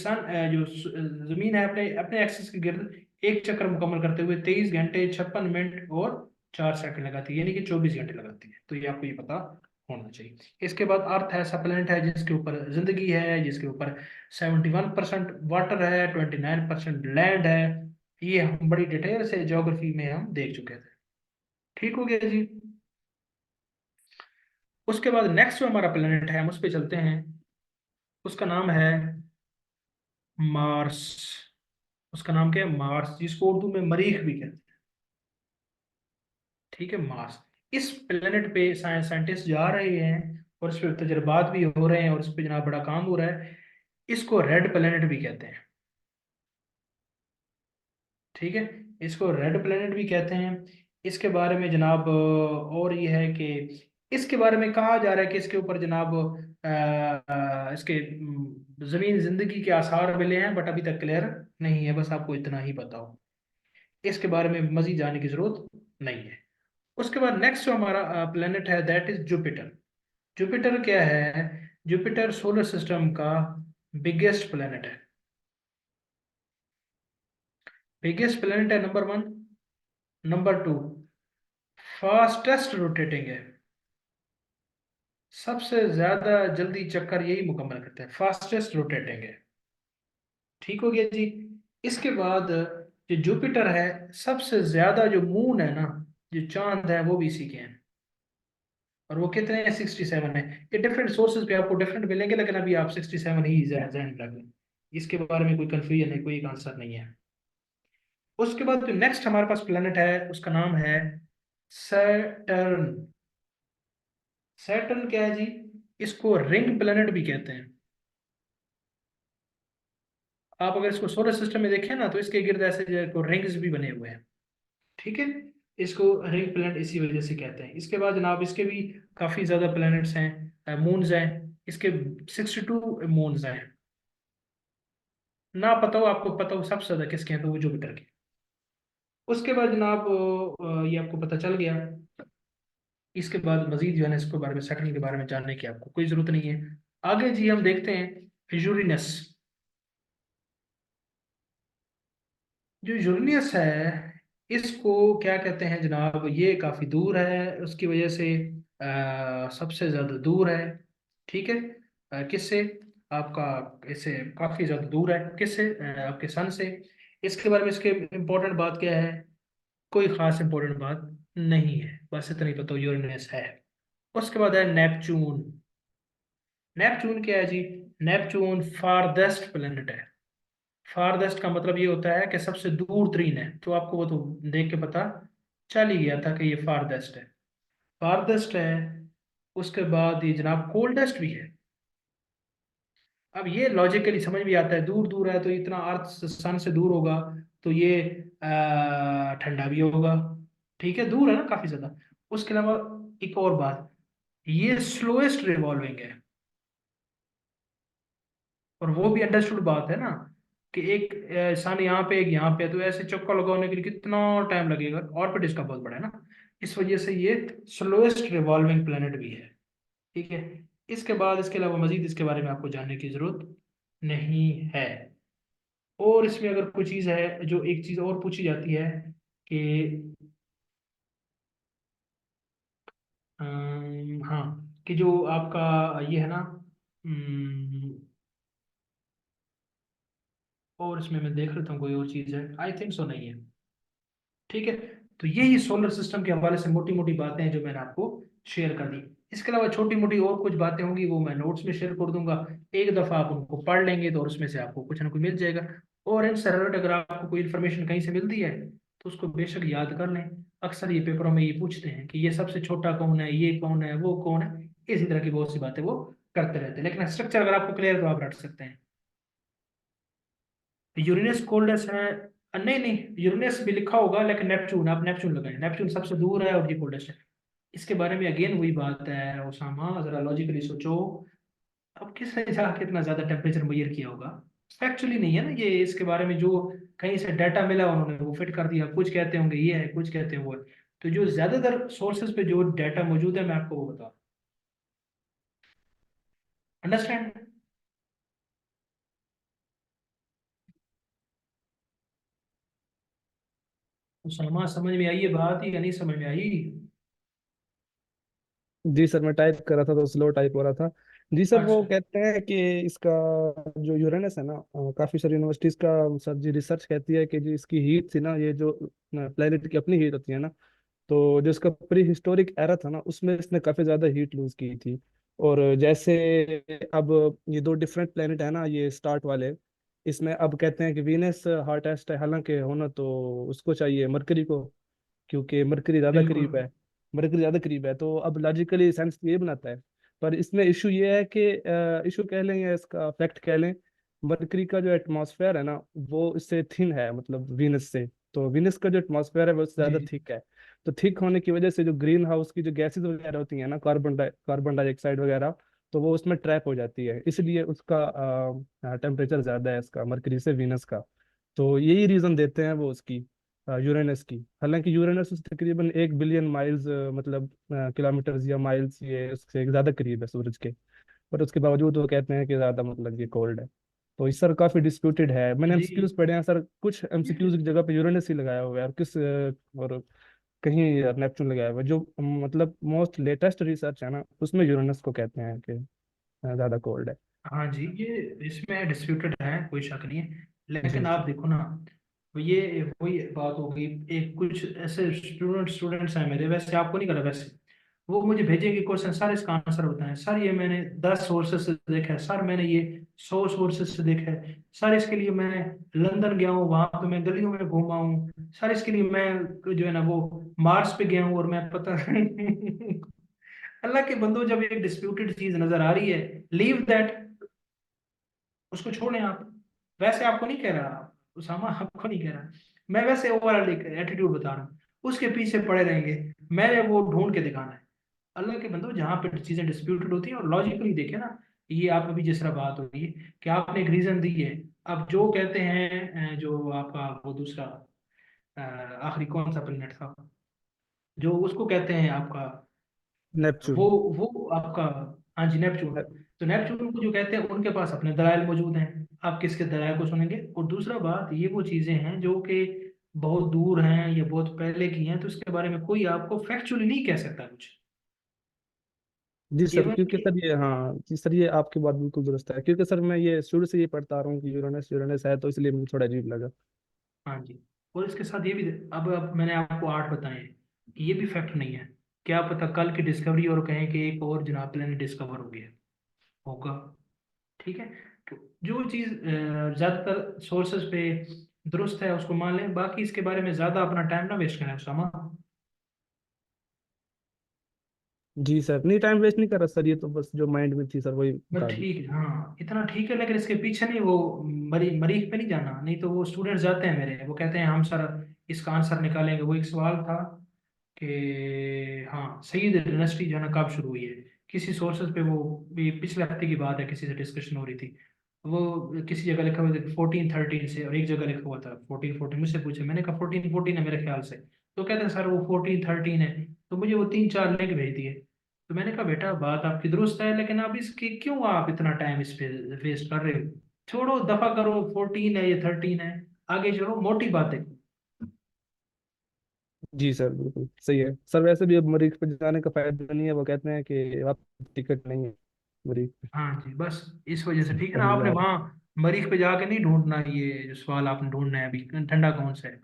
जमीन है अपने अपने एक्सिस के गिर्द एक चक्कर मुकम्मल करते हुए 23 घंटे 56 मिनट और 4 सेकंड लगाती है, यानी कि 24 घंटे लगाती है। तो ये आपको ये पता होना चाहिए। इसके बाद अर्थ ऐसा प्लेनेट है जिसके ऊपर जिंदगी है, जिसके ऊपर 71% वाटर है, 29% लैंड है। ये हम बड़ी डिटेल से ज्योग्राफी में हम देख चुके थे। ठीक हो गया जी। उसके बाद नेक्स्ट जो हमारा प्लेनेट है हम उस पर चलते हैं। उसका नाम है मार्स। उसका नाम क्या है? मार्स, जिसको उर्दू में मरीख भी कहते हैं। ठीक है, मार्स। इस प्लेनेट पे साइंटिस्ट जा रहे हैं और इस पे तजर्बात भी हो रहे हैं और इस पे जनाब बड़ा काम हो रहा है। इसको रेड प्लेनेट भी कहते हैं। ठीक है, इसको रेड प्लेनेट भी कहते हैं। इसके बारे में जनाब और ये है कि इसके बारे में कहा जा रहा है कि इसके ऊपर जनाब इसके जमीन जिंदगी के आसार मिले हैं, बट अभी तक क्लियर नहीं है। बस आपको इतना ही पता हो, इसके बारे में मजीद जानने की जरूरत नहीं है। उसके बाद नेक्स्ट जो हमारा प्लेनेट है दैट इज जुपिटर। जुपिटर क्या है? जुपिटर सोलर सिस्टम का बिगेस्ट प्लेनेट है। बिगेस्ट प्लेनेट है, नंबर 1। नंबर 2, फास्टेस्ट रोटेटिंग है। सबसे ज्यादा जल्दी चक्कर यही मुकम्मल करते हैं, फास्टेस्ट रोटेटिंग है। ठीक हो गया जी। इसके बाद जो जुपिटर है, सबसे ज्यादा जो मून है ना, जो चांद है, वो भी इसी के हैं। और वो कितने हैं? 67 है। ये डिफरेंट सोर्सेज पे आपको डिफरेंट मिलेंगे, लेकिन अभी आप 67 ही जहन में रख लें। इसके बारे में कोई कंफ्यूजन नहीं, कोई आंसर नहीं है। उसके बाद जो नेक्स्ट हमारे पास प्लेनेट है उसका नाम है सैटर्न। सैटर्न क्या है जी? इसको रिंग प्लेनेट भी कहते हैं। आप अगर इसको सोलर सिस्टम में देखें ना तो इसके गिर्द ऐसे जो रिंग्स भी बने हुए हैं। ठीक है, इसको रिंग प्लेनेट इसी वजह से कहते हैं। इसके बाद जनाब इसके भी काफी ज्यादा प्लैनेट्स हैं, मून्स हैं। इसके 62 मून्स हैं। ना पता हो, आपको पता हो सबसे ज्यादा किसके हैं, तो वो जुपिटर के। उसके बाद जनाब ये आपको पता चल गया। इसके बाद मजीद जो है ना इसके बारे में, सैटर्न के बारे में जानने की आपको कोई जरूरत नहीं है। आगे जी हम देखते हैं यूरेनस। जो यूरेनस है इसको क्या कहते हैं जनाब? ये काफी दूर है, उसकी वजह से सबसे ज्यादा दूर है, ठीक है, किससे, आपका इससे काफी ज्यादा दूर है, किससे, आपके सन से। इसके बारे में इसके इम्पोर्टेंट बात क्या है, कोई खास इम्पोर्टेंट बात नहीं है, बस इतना ही पता यूरेनस है। उसके बाद है नेपच्यून। नेपच्यून क्या है जी, नेपच्यून फारदेस्ट प्लेनेट है। फारदेस्ट का मतलब ये होता है कि सबसे दूर तरीन है, तो आपको वो तो देख के पता चल ही गया था कि ये फारदेस्ट है। फारदेस्ट है। उसके बाद ये जनाब कोल्डेस्ट भी है। अब ये लॉजिकली समझ भी आता है, दूर दूर है तो इतना अर्थ सन से दूर होगा, तो ये ठंडा भी होगा, ठीक है, दूर है ना काफी ज्यादा। उसके अलावा एक और बात, ये स्लोएस्ट रिवॉल्विंग है। और वो भी अंडरस्टूड बात है ना, कि एक सन यहाँ पे एक यहाँ पे है, तो ऐसे चक्का लगाने के लिए कितना टाइम लगेगा, ऑर्बिट इसका बहुत बड़ा है ना, इस वजह से ये स्लोएस्ट रिवॉल्विंग प्लेनेट भी है, ठीक है। इसके बाद इसके अलावा मजीद इसके बारे में आपको जानने की जरूरत नहीं है। और इसमें अगर कोई चीज़ है, जो एक चीज़ और पूछी जाती है कि हाँ, कि जो आपका ये है ना, और इसमें मैं देख लेता हूँ कोई और चीज़ है, आई थिंक सो नहीं है, ठीक है। तो यही सोलर सिस्टम के हवाले से मोटी मोटी बातें हैं जो मैंने आपको शेयर कर दी। इसके अलावा छोटी मोटी और कुछ बातें होंगी वो मैं नोट्स में शेयर कर दूंगा, एक दफ़ा आप उनको पढ़ लेंगे तो उसमें से आपको कुछ ना कुछ मिल जाएगा। और इनसे रिलेटेड अगर आपको कोई इन्फॉर्मेशन कहीं से मिलती है तो उसको बेशक याद कर लें। अक्सर ये पेपरों में ये पूछते हैं कि ये सबसे छोटा कौन है, ये कौन है, वो कौन है, इसी तरह की बहुत सी बातें वो करते रहते हैं, लेकिन स्ट्रक्चर अगर आपको क्लियर है तो आप रट सकते हैं। यूरेनस कोल्डेस्ट है, नहीं नहीं, यूरेनस भी लिखा होगा लेकिन नेपच्यून, आप नेपच्यून लगाएं, नेपच्यून सबसे दूर है और ये कोल्डेस्ट है। इसके बारे में अगेन वही बात है उसामा, जरा लॉजिकली सोचो, अब किसने जाके इतना ज्यादा टेम्परेचर मेजर किया होगा, फैक्चुअली नहीं है ना ये, इसके बारे में जो कहीं से डाटा मिला उन्होंने वो फिट कर दिया, कुछ कहते होंगे ये है, कुछ कहते हैं वो है। तो जो ज्यादातर सोर्सेज पे जो डाटा मौजूद है मैं आपको वो बता, अंडरस्टैंड। उसामा समझ में आई ये बात ही या नहीं समझ में आई? जी सर, मैं टाइप कर रहा था तो स्लो टाइप हो रहा था। जी सर, वो अच्छा। कहते हैं कि इसका जो यूरेनस है ना, काफी सारी यूनिवर्सिटीज का सर जी रिसर्च कहती है कि जो इसकी हीट थी ना, ये जो प्लेनेट की अपनी हीट होती है ना, तो जो इसका प्री हिस्टोरिक एरा था ना, उसमें इसने काफी ज्यादा हीट लूज की थी। और जैसे अब ये दो डिफरेंट प्लेनेट है ना, ये स्टार्ट वाले, इसमें अब कहते हैं कि वीनस हॉटेस्ट है, हालांकि होना तो उसको चाहिए मरकरी को, क्योंकि मरकरी ज्यादा बिल्कुल। करीब है। मरकरी ज्यादा करीब है तो अब लॉजिकली साइंस ये बनाता है। पर इसमें इशू ये है कि इशू कह लें या इसका फैक्ट कह लें, मरकरी का जो एटमॉस्फेयर है ना, वो इससे थिन है, मतलब वीनस से। तो वीनस का जो एटमॉस्फेयर है वो उससे जी ज्यादा जी। थिक है। तो थिक होने की वजह से जो ग्रीन हाउस की जो गैसेज वगैरह होती हैं ना, कार्बन डाइऑक्साइड वगैरह, तो वो उसमें ट्रैप हो जाती है, इसलिए उसका टेम्परेचर ज्यादा है इसका मरकरी से वीनस का। तो यही रीजन देते हैं वो उसकी, यूरेनस की। हालांकि यूरेनस उससे तकरीबन 1 बिलियन माइल्स, मतलब किलोमीटर या माइल्स, ये उससे ज़्यादा करीब है सूरज के। पर उसके बावजूद वो कहते हैं कि ज़्यादा मतलब ये कोल्ड है। तो इस सर काफ़ी डिस्प्यूटेड है, मैंने जी एमसीक्यूज पढ़े हैं सर, कुछ एमसीक्यूज की जगह पे यूरेनस ही लगाया हुआ है, और और कहीं नेपच्यून लगाया हुआ है। जो मतलब मोस्ट लेटेस्ट रिसर्च है ना, उसमें यूरेनस को कहते हैं कि ज़्यादा कोल्ड है। हाँ जी, ये इसमें डिस्प्यूटेड है, कोई शक नहीं है, जी लेकिन आप देखो ना, तो ये वही बात हो गई। एक कुछ ऐसे स्टूडेंट्स हैं मेरे, वैसे आपको नहीं करा वैसे, वो मुझे भेजेंगे क्वेश्चन, सर इसका आंसर बताएं, सर ये मैंने 10 सोर्सेज से देखा है, सर मैंने ये 100 सोर्सेज से देखा है, सर इसके लिए मैं लंदन गया हूँ, वहां पे मैं गलियों में घूमा हूँ, सर इसके लिए मैं जो है ना वो मार्स पे गया हूँ और मैं पता अल्लाह के बंदो, जब एक डिस्प्यूटेड चीज नजर आ रही है, लीव दैट, उसको छोड़ें आप। वैसे आपको नहीं कह रहा उसामा, आपको नहीं कह रहा, मैं वैसे ओवरऑल एटीट्यूड बता रहा हूँ, उसके पीछे पड़े रहेंगे, मैंने वो ढूंढ के दिखाना है। अल्लाह के बंदो, जहाँ पे चीजें डिस्प्यूटेड होती हैं और लॉजिकली देखे ना, ये आप अभी जिस तरह बात हो रही है कि आपने एक रीजन दी है, अब जो कहते हैं जो आपका वो दूसरा आखिरी कौन सा प्लेनेट था जो उसको कहते हैं आपका, वो नेपच्यून। वो आपका, हाँ जी नेपच्यून। तो नेपच्यून को जो कहते हैं उनके पास अपने दलाइल मौजूद हैं, आप किसके दलाइल को सुनेंगे? और दूसरा बात, ये वो चीजें हैं जो कि बहुत दूर हैं या बहुत पहले की हैं, तो इसके बारे में कोई आपको फैक्चुअली नहीं कह सकता कुछ, जी सर, केवल क्योंकि कि सर ये, हाँ जी सर, ये आपकी बात बिल्कुल दुरुस्त है, क्योंकि सर मैं ये शुरू से ये पढ़ता आ रहा हूँ कि यूरेनस यूरेनस है, तो इसलिए मुझे थोड़ा अजीब लगा। हाँ जी, और इसके साथ ये भी, अब मैंने आपको 8 बताए हैं, कि ये भी फैक्ट नहीं है, क्या पता कल की डिस्कवरी और कहें कि एक और जनाब प्लेनेट डिस्कवर हो गया होगा। ठीक है, तो जो चीज़ ज़्यादातर सोर्सेज पे दुरुस्त है उसको मान लें, बाकी इसके बारे में ज़्यादा अपना टाइम ना वेस्ट करें उसामा। जी सर, नहीं टाइम वेस्ट नहीं कर रहा सर, ये तो बस जो माइंड में थी सर वही बस बता दी। ठीक है, हाँ इतना ठीक है, लेकिन इसके पीछे नहीं वो मरीख पे नहीं जाना, नहीं तो वो स्टूडेंट्स जाते हैं मेरे, वो कहते हैं हम सर इसका आंसर निकालेंगे। वो एक सवाल था कि हाँ सईद डायनेस्टी जो है ना कब शुरू हुई है, किसी सोर्सेज पे वो भी पिछले हफ्ते की बात है, किसी से डिस्कशन हो रही थी, वो किसी जगह लिखा हुआ था 1413 से, और एक जगह लिखा हुआ था 1414। मुझसे पूछे, मैंने कहा 1414 है मेरे ख्याल से, तो कहते हैं सर वो 1413 है। तो मुझे वो 3-4 लिंक भेज दिए। तो मैंने कहा बेटा बात आपकी दुरुस्त है, लेकिन आप इसकी क्यों आप इतना टाइम इस पे वेस्ट कर रहे हो, छोड़ो दफा करो, 14 है या 13 है, आगे चलो मोटी बातें। जी सर बिल्कुल सही है सर, वैसे भी अब मरीज पे जाने का फायदा नहीं है, वो कहते हैं कि आप टिकट नहीं है मरीज पे, हाँ जी, बस इस वजह से ठीक है ना, कहीं आपने जा रहे। वहाँ मरीख पे जाके नहीं ढूंढना, ये जो सवाल आपने ढूंढना है अभी ठंडा कौन सा है।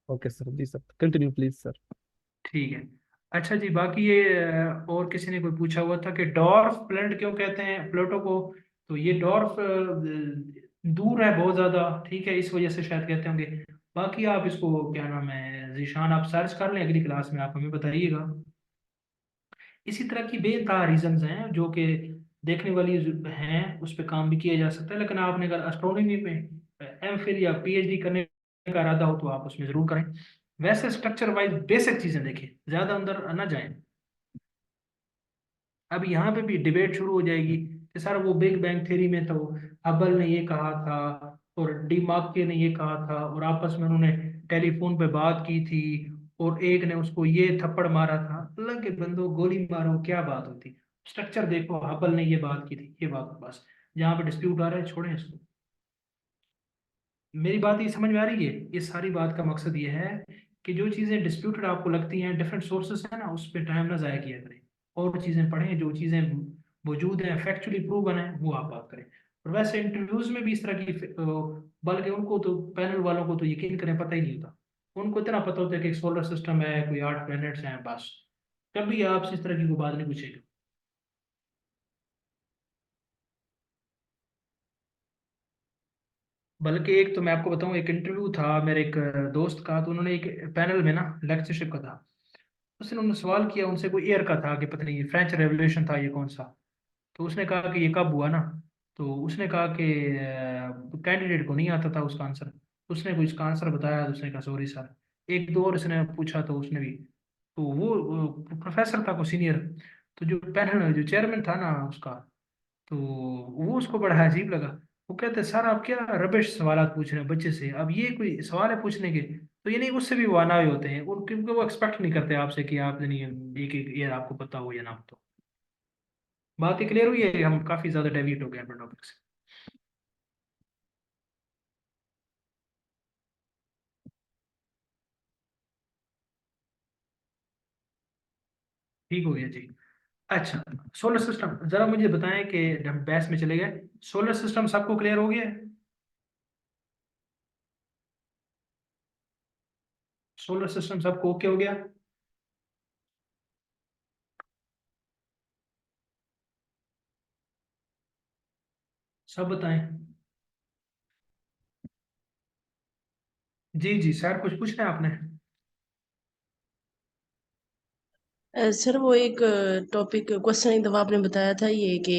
ओके सर, जी सर, कंटिन्यू प्लीज सर। ठीक है। अच्छा जी, बाकी ये और किसी ने कोई पूछा हुआ था कि डॉर्फ प्लैनेट क्यों कहते हैं प्लूटो को। तो ये डॉर्फ दूर है बहुत ज्यादा, ठीक है, इस वजह से शायद कहते होंगे। बाकी आप इसको क्या नाम है जीशान, आप सर्च कर लें, अगली क्लास में आप हमें बताइएगा। इसी तरह की बेतहा रीजंस हैं जो कि देखने वाली हैं, उस पर काम भी किया जा सकता है, लेकिन आपने अगर एस्ट्रोनॉमी में एमफिल या पीएचडी करने का इरादा हो तो आप उसमें जरूर करें। वैसे स्ट्रक्चर वाइज बेसिक चीजें देखें, ज्यादा अंदर ना जाएं। अब यहाँ पे भी डिबेट शुरू हो जाएगी कि सर वो बिग बैंग थ्योरी में तो हबल ने ये कहा था और डी मार्के ने ये कहा था, और आपस में उन्होंने टेलीफोन पे बात की थी, और एक ने उसको ये थप्पड़ मारा था। अल्लाह के बंदो गोली मारो, क्या बात होती। स्ट्रक्चर देखो, हबल ने ये बात की थी, ये बात बस। जहाँ पे डिस्प्यूट आ रहा है छोड़ें इसको। मेरी बात ये समझ में आ रही है, ये सारी बात का मकसद ये है कि जो चीज़ें डिस्प्यूटेड आपको लगती हैं, डिफरेंट सोर्सेस है ना, उस पर टाइम ना ज़ाया किया करें, और चीज़ें पढ़ें, जो चीज़ें मौजूद हैं फैक्चुअली प्रूवन है वो आप बात करें। और वैसे इंटरव्यूज में भी इस तरह की बल्कि उनको तो पैनल वालों को तो यकीन करें पता ही नहीं होता। उनको इतना पता होता है कि एक सोलर सिस्टम है, कोई 8 प्लैनेट्स हैं, बस। कभी आपसे इस तरह की कोई बात नहीं पूछेगा। बल्कि एक तो मैं आपको बताऊं, एक इंटरव्यू था मेरे एक दोस्त का, तो उन्होंने एक पैनल में ना लेक्चरशिप का था, उसने उन्होंने सवाल किया उनसे, कोई ईयर का था कि पता नहीं फ्रेंच रेवोल्यूशन था ये कौन सा। तो उसने कहा कि ये कब हुआ ना। तो उसने कहा कि कैंडिडेट को नहीं आता था उसका आंसर। उसने कोई इसका आंसर बताया, तो उसने कहा सॉरी सर। एक दो और उसने पूछा तो उसने भी। तो वो प्रोफेसर था को सीनियर, तो जो पैनल जो चेयरमैन था ना उसका, तो वो उसको बड़ा अजीब लगा। वो कहते सर आप क्या रबिश सवाल पूछ रहे हैं बच्चे से, अब ये कोई सवाल है पूछने के। तो ये नहीं, उससे भी वो अनावे होते हैं, क्योंकि वो एक्सपेक्ट नहीं करते आपसे कि आप नहीं एक एक ईयर आपको पता हो या ना हो। तो बात ही क्लियर हुई है, हम काफी ज्यादा डेविएट हो गए अपने टॉपिक से। ठीक हो गया जी। अच्छा, सोलर सिस्टम जरा मुझे बताएं कि हम बहस में चले गए, सोलर सिस्टम सबको क्लियर हो गया है? सोलर सिस्टम सबको ओके हो गया? सब बताएं। जी जी सर, कुछ पूछना है आपने? सर वो एक टॉपिक क्वेश्चन एक दफा आपने बताया था ये कि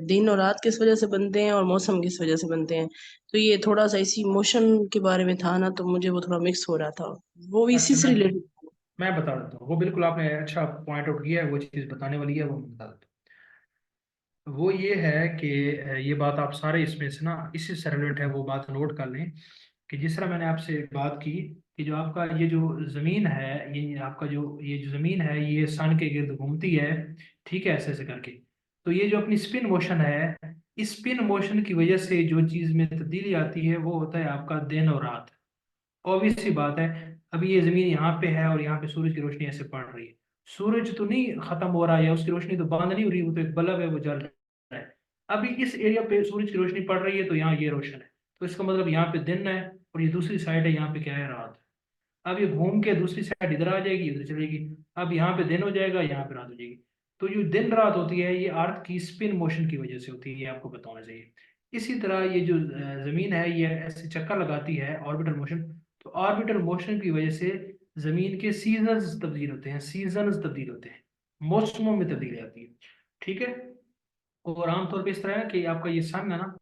दिन और रात किस वजह से बनते हैं और मौसम किस वजह से बनते हैं। तो ये थोड़ा सा इसी मोशन के बारे में था ना, तो मुझे वो थोड़ा मिक्स हो रहा था, वो भी इसी अच्छा, से रिलेटेड। मैं बता देता हूँ, वो बिल्कुल आपने अच्छा पॉइंट आउट किया है, वो चीज़ बताने वाली है, वो मैं बता देता हूँ। वो ये है कि ये बात आप सारे इसमें से ना इसी से रिलेटेड है, वो बात नोट कर लें कि जिस तरह मैंने आपसे बात की कि जो आपका ये जो ज़मीन है, ये आपका जो ये जो ज़मीन है ये सन के गिर्द घूमती है, ठीक है, ऐसे ऐसे करके। तो ये जो अपनी स्पिन मोशन है, इस स्पिन मोशन की वजह से जो चीज़ में तब्दीली आती है वो होता है आपका दिन और रात। ऑब्वियस सी बात है, अभी ये जमीन यहाँ पे है और यहाँ पे सूरज की रोशनी ऐसे पड़ रही है, सूरज तो नहीं खत्म हो रहा है, या उसकी रोशनी तो बंद नहीं हो रही, वो तो एक बल्ब है, वो जल रहा है। अभी इस एरिया पे सूरज की रोशनी पड़ रही है तो यहाँ ये रोशन है, तो इसका मतलब यहाँ पे दिन है, और ये दूसरी साइड है, यहाँ पे क्या है, रात। अब ये घूम के दूसरी साइड इधर आ जाएगी, इधर चलेगी। अब यहाँ पे दिन हो जाएगा, यहाँ पे रात हो जाएगी। तो जो दिन रात होती है ये अर्थ की स्पिन मोशन की वजह से होती है, ये आपको बताना चाहिए। इसी तरह ये जो जमीन है ये ऐसे चक्कर लगाती है, ऑर्बिटल मोशन। तो ऑर्बिटल मोशन की वजह से जमीन के सीजन्स तब्दील होते हैं, सीजन्स तब्दील होते हैं, मौसमों में तब्दीली आती है। ठीक है। और आमतौर पर इस तरह है कि आपका ये सन है ना,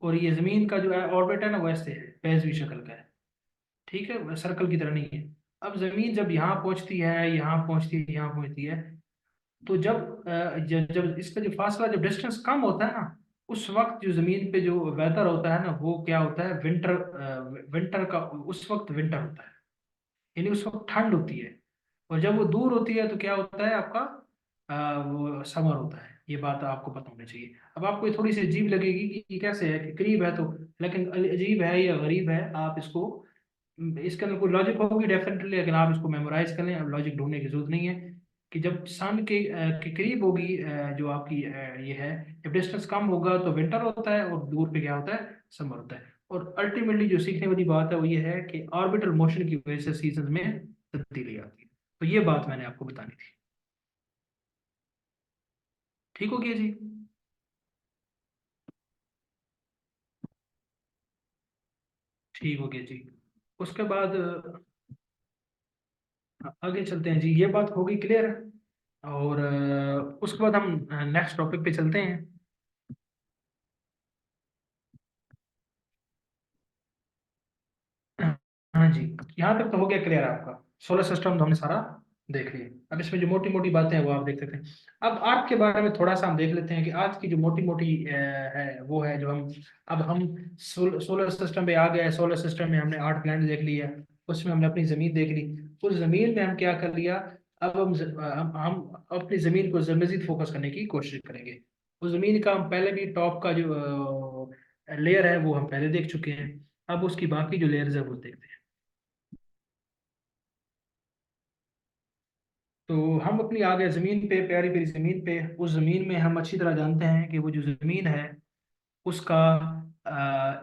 और ये जमीन का जो है ऑर्बिट है ना, वो ऐसे है, पेजवी शक्ल का है। ठीक है, सर्कल की तरह नहीं है। अब जमीन जब यहाँ पहुंचती है, यहाँ पहुंचती है, यहाँ पहुंचती है, तो जब इसका जो फासला, जब डिस्टेंस कम होता है ना, उस वक्त जो जमीन पे जो वेदर होता है ना, वो क्या होता है, विंटर। विंटर का उस वक्त विंटर होता है, यानी उस वक्त ठंड होती है। और जब वो दूर होती है तो क्या होता है आपका, वो समर होता है। ये बात आपको पता होनी चाहिए। अब आपको ये थोड़ी सी अजीब लगेगी कि ये कैसे है कि करीब है तो, लेकिन अजीब है या गरीब है, आप इसको, इसके अंदर कोई लॉजिक होगी डेफिनेटली, लेकिन आप इसको मेमोराइज कर लें, अब लॉजिक ढूंढने की जरूरत नहीं है। कि जब सन के करीब होगी जो आपकी ये है, जब डिस्टेंस कम होगा तो विंटर होता है, और दूर पे क्या होता है, समर होता है। और अल्टीमेटली जो सीखने वाली बात है वो ये है कि ऑर्बिटल मोशन की वजह से सीजन में तब्दीली आती है। तो ये बात मैंने आपको बतानी थी। ठीक हो गया जी। ठीक हो गया जी। उसके बाद आगे चलते हैं जी, ये बात हो गई क्लियर। और उसके बाद हम नेक्स्ट टॉपिक पे चलते हैं। हाँ जी, यहाँ तक तो हो गया क्लियर आपका। सोलर सिस्टम तो हमने सारा देख लिया। अब इसमें जो मोटी मोटी बातें हैं वो आप देख सकते हैं। अब अर्थ के बारे में थोड़ा सा हम देख लेते हैं कि अर्थ की जो मोटी मोटी है वो है जो हम, अब हम सोलर सिस्टम पे आ गए। सोलर सिस्टम में हमने 8 प्लैनेट देख लिया, उसमें हमने अपनी जमीन देख ली। उस जमीन में हम क्या कर लिया, अब हम अपनी जमीन को मजीद फोकस करने की कोशिश करेंगे। उस जमीन का हम पहले भी टॉप का जो लेयर है वो हम पहले देख चुके हैं। अब उसकी बाकी जो लेयर्स है वो देखते हैं। तो हम अपनी आ गए जमीन पे, प्यारी प्यारी जमीन पे। उस जमीन में हम अच्छी तरह जानते हैं कि वो जो जमीन है उसका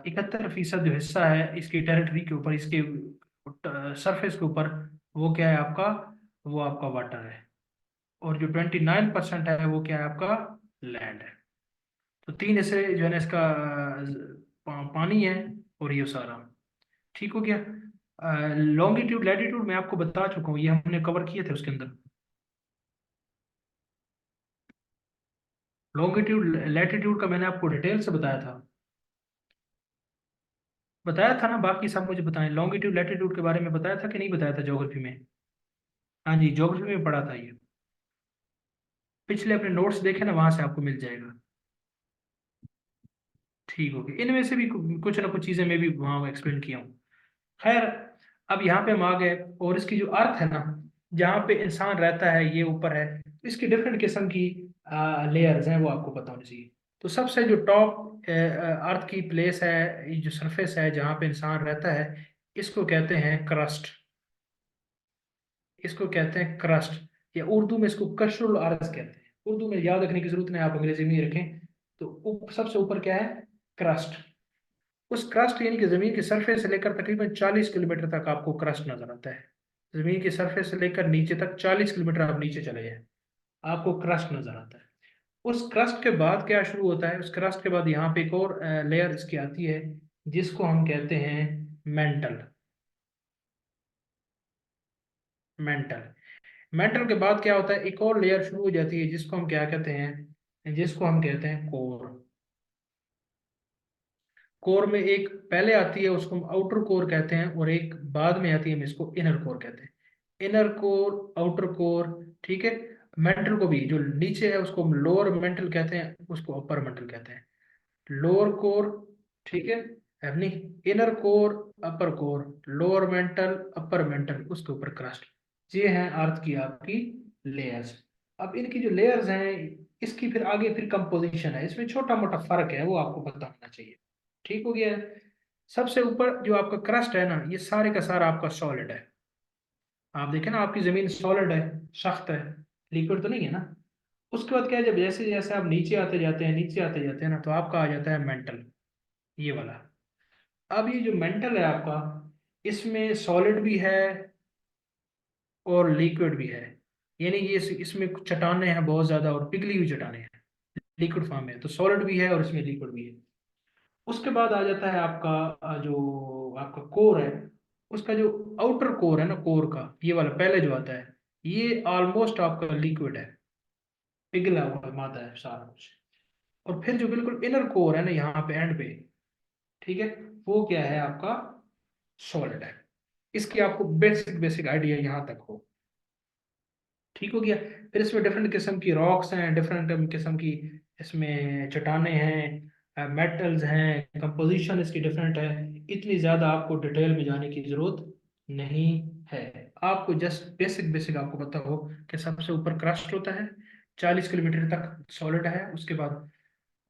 71% जो हिस्सा है इसकी टेरिटरी के ऊपर, इसके सरफेस के ऊपर, वो क्या है आपका, वो आपका वाटर है। और जो 29% है वो क्या है आपका, लैंड है। तो 3 हिस्से जो है ना इसका पानी है, और ये सारा। ठीक हो गया। लॉन्गिट्यूड लैटिट्यूड मैं आपको बता चुका हूँ, ये हमने कवर किए थे उसके अंदर। लॉन्गिट्यूड लैटिट्यूड का मैंने आपको डिटेल से बताया था ना। बाकी सब मुझे बताएं, लॉन्गिट्यूड लैटिट्यूड के बारे में बताया था कि नहीं बताया था ज्योग्राफी में। हाँ जी, ज्योग्राफी में पढ़ा था ये। पिछले अपने नोट्स देखे ना, वहां से आपको मिल जाएगा। ठीक हो गया। इनमें से भी कुछ ना कुछ चीजें मैं भी वहां एक्सप्लेन किया हूँ। खैर, अब यहाँ पे हम आ गए, और इसकी जो अर्थ है ना, जहाँ पे इंसान रहता है ये ऊपर है, तो इसकी डिफरेंट किस्म की लेयर्स हैं, वो आपको पता होनी चाहिए। तो सबसे जो टॉप अर्थ की प्लेस है, ये जो सरफेस है जहाँ पे इंसान रहता है, इसको कहते हैं क्रस्ट। इसको कहते हैं क्रस्ट, या उर्दू में इसको कशरुल अर्ज कहते हैं। उर्दू में याद रखने की जरूरत नहीं, आप अंग्रेजी में ही रखें। तो सबसे ऊपर क्या है, क्रस्ट। उस क्रस्ट यानी कि जमीन की सरफेस से लेकर तकरीबन 40 किलोमीटर तक आपको क्रस्ट नजर आता है। जमीन की सरफेस से लेकर नीचे तक 40 किलोमीटर आप नीचे चले जाए, आपको क्रस्ट नजर आता है। उस क्रस्ट के बाद क्या शुरू होता है, उस क्रस्ट के बाद यहाँ पे एक और लेयर इसकी आती है, जिसको हम कहते हैं मेंटल। मेंटल मेंटल के बाद क्या होता है, एक और लेयर शुरू हो जाती है, जिसको हम क्या कहते हैं, जिसको हम कहते हैं कोर। कोर में एक पहले आती है, उसको हम आउटर कोर कहते हैं, और एक बाद में आती है, हम इसको इनर कोर कहते हैं। Inner core, outer core. ठीक है। मेंटल को भी जो नीचे है उसको हम लोअर मेंटल कहते हैं, उसको अपर मेंटल कहते हैं। लोअर कोर, ठीक है, अपनी inner core, upper core, lower mantle, upper mantle, उसके ऊपर क्रस्ट। ये हैं अर्थ की आपकी लेयर्स। अब इनकी जो लेयर्स हैं, इसकी फिर आगे फिर कंपोजिशन है, इसमें छोटा मोटा फर्क है, वो आपको पता होना चाहिए। ठीक हो गया है। सबसे ऊपर जो आपका क्रस्ट है ना, ये सारे का सारा आपका सॉलिड है। आप देखें ना, आपकी जमीन सॉलिड है, सख्त है, लिक्विड तो नहीं है ना। उसके बाद क्या है, जब जैसे जैसे आप नीचे आते जाते हैं, नीचे आते जाते हैं ना, तो आपका आ जाता है मेंटल, ये वाला। अब ये जो मेंटल है आपका, इसमें सॉलिड भी है और लिक्विड भी है। यानी ये इसमें कुछ चट्टानें हैं बहुत ज्यादा, और पिघली हुई चट्टानें हैं, लिक्विड फॉर्म में, तो सॉलिड भी है और इसमें लिक्विड भी है। उसके बाद आ जाता है आपका जो आपका कोर है, उसका जो आउटर कोर है ना, कोर का ये वाला पहले जो आता है, ये ऑलमोस्ट आपका लिक्विड है, पिघला हुआ मादा है सारा कुछ। और फिर जो बिल्कुल इनर कोर है ना, यहाँ पे एंड पे, ठीक है, वो क्या है आपका, सॉलिड है। इसकी आपको बेसिक बेसिक आइडिया यहाँ तक हो, ठीक हो गया। फिर इसमें डिफरेंट किस्म की रॉक्स हैं, डिफरेंट किस्म की इसमें चट्टानें हैं, मेटल्स हैं, कंपोजिशन इसकी डिफरेंट है। इतनी ज़्यादा आपको डिटेल में जाने की ज़रूरत नहीं है। आपको जस्ट बेसिक बेसिक आपको पता हो कि सबसे ऊपर क्रस्ट होता है, 40 किलोमीटर तक सॉलिड है। उसके बाद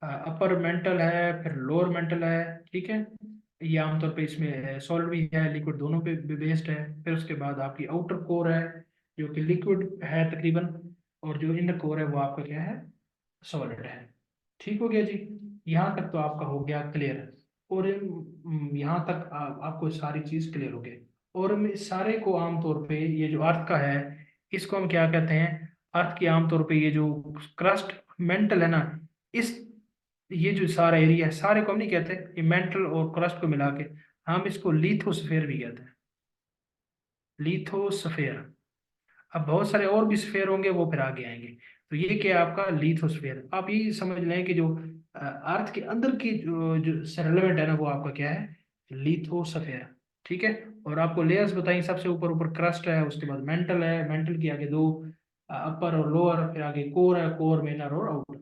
अपर मेंटल है, फिर लोअर मेंटल है, ठीक है। ये आमतौर पे इसमें सॉलिड भी है, लिक्विड दोनों पे बेस्ड है। फिर उसके बाद आपकी आउटर कोर है, जो कि लिक्विड है तकरीबन, और जो इनर कोर है वो आपका क्या है, सॉलिड है। ठीक हो गया जी, यहाँ तक तो आपका हो गया क्लियर। और यहाँ तक आपको सारी चीज़ क्लियर हो गई। और हम इस सारे को आमतौर पे, ये जो अर्थ का है, इसको हम क्या कहते हैं, अर्थ की आमतौर पे ये जो क्रस्ट मेंटल है ना, इस ये जो सारा एरिया है, सारे को हम नहीं कहते, ये मेंटल और क्रस्ट को मिला के हम इसको लिथोस्फेयर भी कहते हैं, लिथोस्फेयर। अब बहुत सारे और भी स्फेयर होंगे, वो फिर आगे आएंगे। तो ये क्या है आपका लिथोस्फेयर। आप ये समझ लें कि जो अर्थ के अंदर की जो रेलेवेंट है ना, वो आपका क्या है, लिथोस्फेयर, ठीक है। और आपको लेयर्स बताई, सबसे ऊपर ऊपर क्रस्ट है, उसके बाद मेंटल है, मेंटल के आगे दो अपर और लोअर, फिर आगे कोर है, कोर में इनर और आउटर।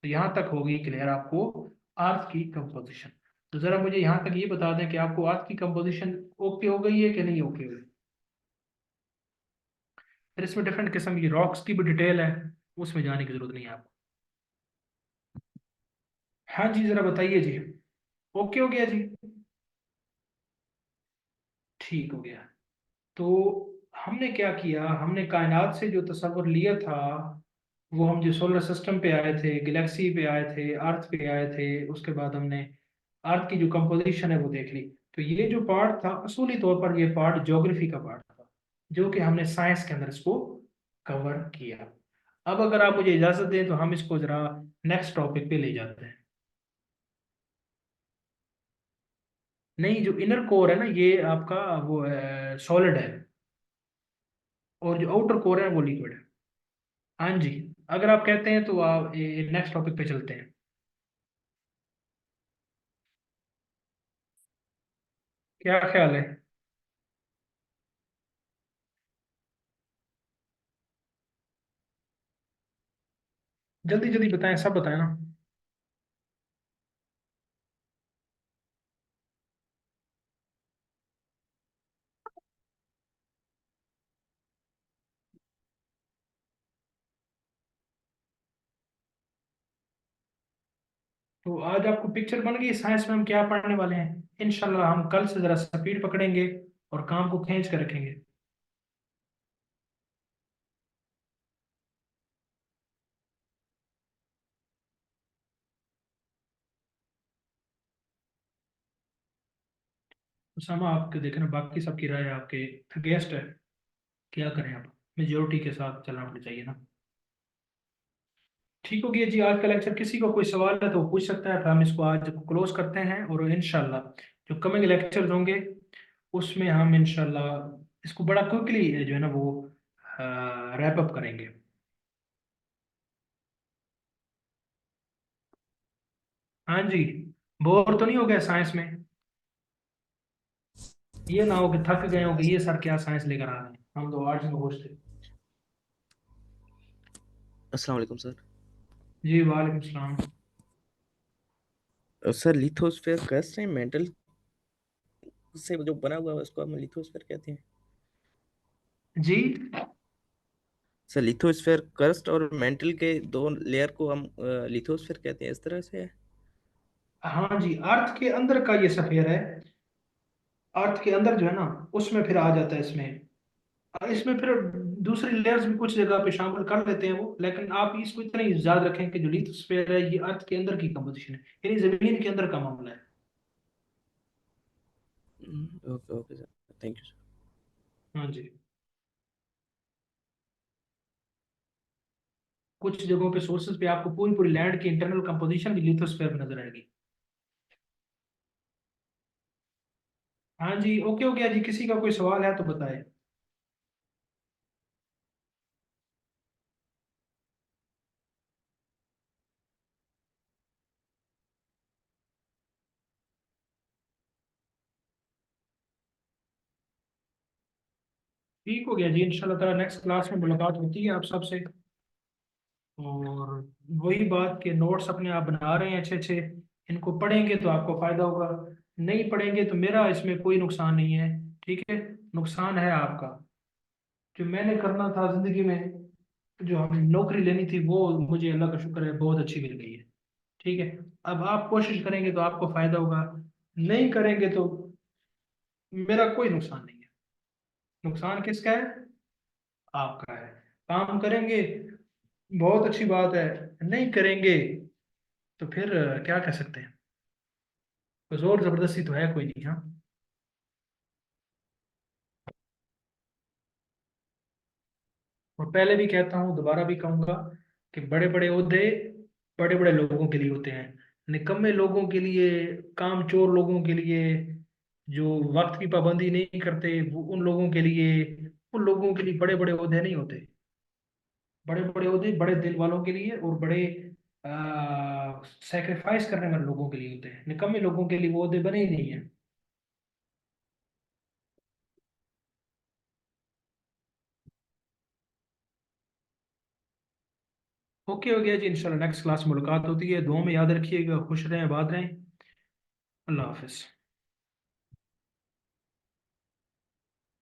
तो यहाँ तक होगी क्लियर आपको अर्थ की कंपोजिशन। तो जरा मुझे यहाँ तक ये बता दें कि आपको अर्थ की कंपोजिशन ओके हो गई है कि नहीं ओके हो गई। फिर इसमें डिफरेंट किस्म की रॉक्स की भी डिटेल है, उसमें जाने की जरूरत नहीं है आपको। हाँ जी, जरा बताइए जी। ओके हो गया जी, ठीक हो गया। तो हमने क्या किया, हमने कायनात से जो तस्वर लिया था, वो हम जो सोलर सिस्टम पे आए थे, गैलेक्सी पे आए थे, अर्थ पे आए थे, उसके बाद हमने अर्थ की जो कंपोजिशन है वो देख ली। तो ये जो पार्ट था, असूली तौर पर ये पार्ट ज्योग्राफी का पार्ट था, जो कि हमने साइंस के अंदर इसको कवर किया। अब अगर आप मुझे इजाजत दें तो हम इसको जरा नेक्स्ट टॉपिक पे ले जाते हैं। नहीं, जो इनर कोर है ना, ये आपका वो सॉलिड है, और जो आउटर कोर है वो लिक्विड है। हाँ जी, अगर आप कहते हैं तो आप नेक्स्ट टॉपिक पे चलते हैं। क्या ख्याल है। जल्दी जल्दी बताएं, सब बताएं ना। तो आज आपको पिक्चर बन गई साइंस में हम क्या पढ़ने वाले हैं। इंशाल्लाह हम कल से जरा स्पीड पकड़ेंगे और काम को खींच कर रखेंगे। उसामा, आपके देखना बाकी सबकी राय आपके गेस्ट है, क्या करें आप, मेजोरिटी के साथ चलना पड़ना चाहिए ना। ठीक हो गया जी, आज का लेक्चर, किसी को कोई सवाल है तो वो पूछ सकता है, फिर हम इसको आज क्लोज करते हैं। और इंशाल्लाह जो कमिंग लेक्चर्स होंगे, उसमें हम इंशाल्लाह इसको बड़ा क्विकली जो है ना वो रैप अप करेंगे। हाँ जी, बोर तो नहीं हो गया साइंस में। ये ना हो कि थक गए हो कि ये सर क्या साइंस लेकर आ रहे हैं, हम तो आर्ट्स में खुश थे। अस्सलाम वालेकुम सर। जी वालेकुम सलाम। सर लिथोस्फेयर क्रस्ट है मेंटल से जो बना हुआ है उसको हम लिथोस्फेयर कहते हैं। जी सर लिथोस्फेयर क्रस्ट और मेंटल के दो लेयर को हम लिथोस्फेयर कहते हैं, इस तरह से है। हाँ जी, अर्थ के अंदर का ये सफेयर है, अर्थ के अंदर जो है ना, उसमें फिर आ जाता है इसमें इसमें फिर दूसरी लेयर्स भी कुछ जगह पे शामिल कर लेते हैं वो, लेकिन आप इसको इतना ही याद रखें कि जो लिथोस्फीयर है ये अर्थ के अंदर की कंपोजिशन है, यानी जमीन के अंदर का मामला है। Okay okay sir, thank you sir. हाँ जी। कुछ जगहों पे सोर्सेज पे आपको पूरी पूरी लैंड की इंटरनल कंपोजिशन भी लिथोस्फीयर में नजर आएगी। हाँ जी, ओके हो गया जी, किसी का कोई सवाल है तो बताएं। ठीक हो गया जी, इंशाल्लाह ताला नेक्स्ट क्लास में मुलाकात होती है आप सबसे। और वही बात के नोट्स अपने आप बना रहे हैं अच्छे अच्छे, इनको पढ़ेंगे तो आपको फायदा होगा, नहीं पढ़ेंगे तो मेरा इसमें कोई नुकसान नहीं है। ठीक है, नुकसान है आपका। जो मैंने करना था जिंदगी में, जो हमें नौकरी लेनी थी, वो मुझे अल्लाह का शुक्र है बहुत अच्छी मिल गई है। ठीक है, अब आप कोशिश करेंगे तो आपको फायदा होगा, नहीं करेंगे तो मेरा कोई नुकसान नहीं है। नुकसान किसका है? आपका है। काम करेंगे, बहुत अच्छी बात है, नहीं करेंगे तो फिर क्या कह सकते हैं, कोई जोर जबरदस्ती तो है कोई नहीं। हाँ, और पहले भी कहता हूँ, दोबारा भी कहूंगा कि बड़े बड़े ओहदे बड़े बड़े लोगों के लिए होते हैं, निकम्मे लोगों के लिए, कामचोर लोगों के लिए, जो वक्त की पाबंदी नहीं करते, वो उन लोगों के लिए, उन लोगों के लिए बड़े बड़े ओहदे नहीं होते। बड़े बड़े ओहदे बड़े दिल वालों के लिए और बड़े सेक्रीफाइस करने वाले लोगों के लिए होते हैं, निकम्मे लोगों के लिए वो ओहदे बने ही नहीं है। ओके हो गया जी, इंशाल्लाह नेक्स्ट क्लास में मुलाकात होती है। दुआ में याद रखिएगा, खुश रहें, आबाद रहें। अल्लाह हाफिज़।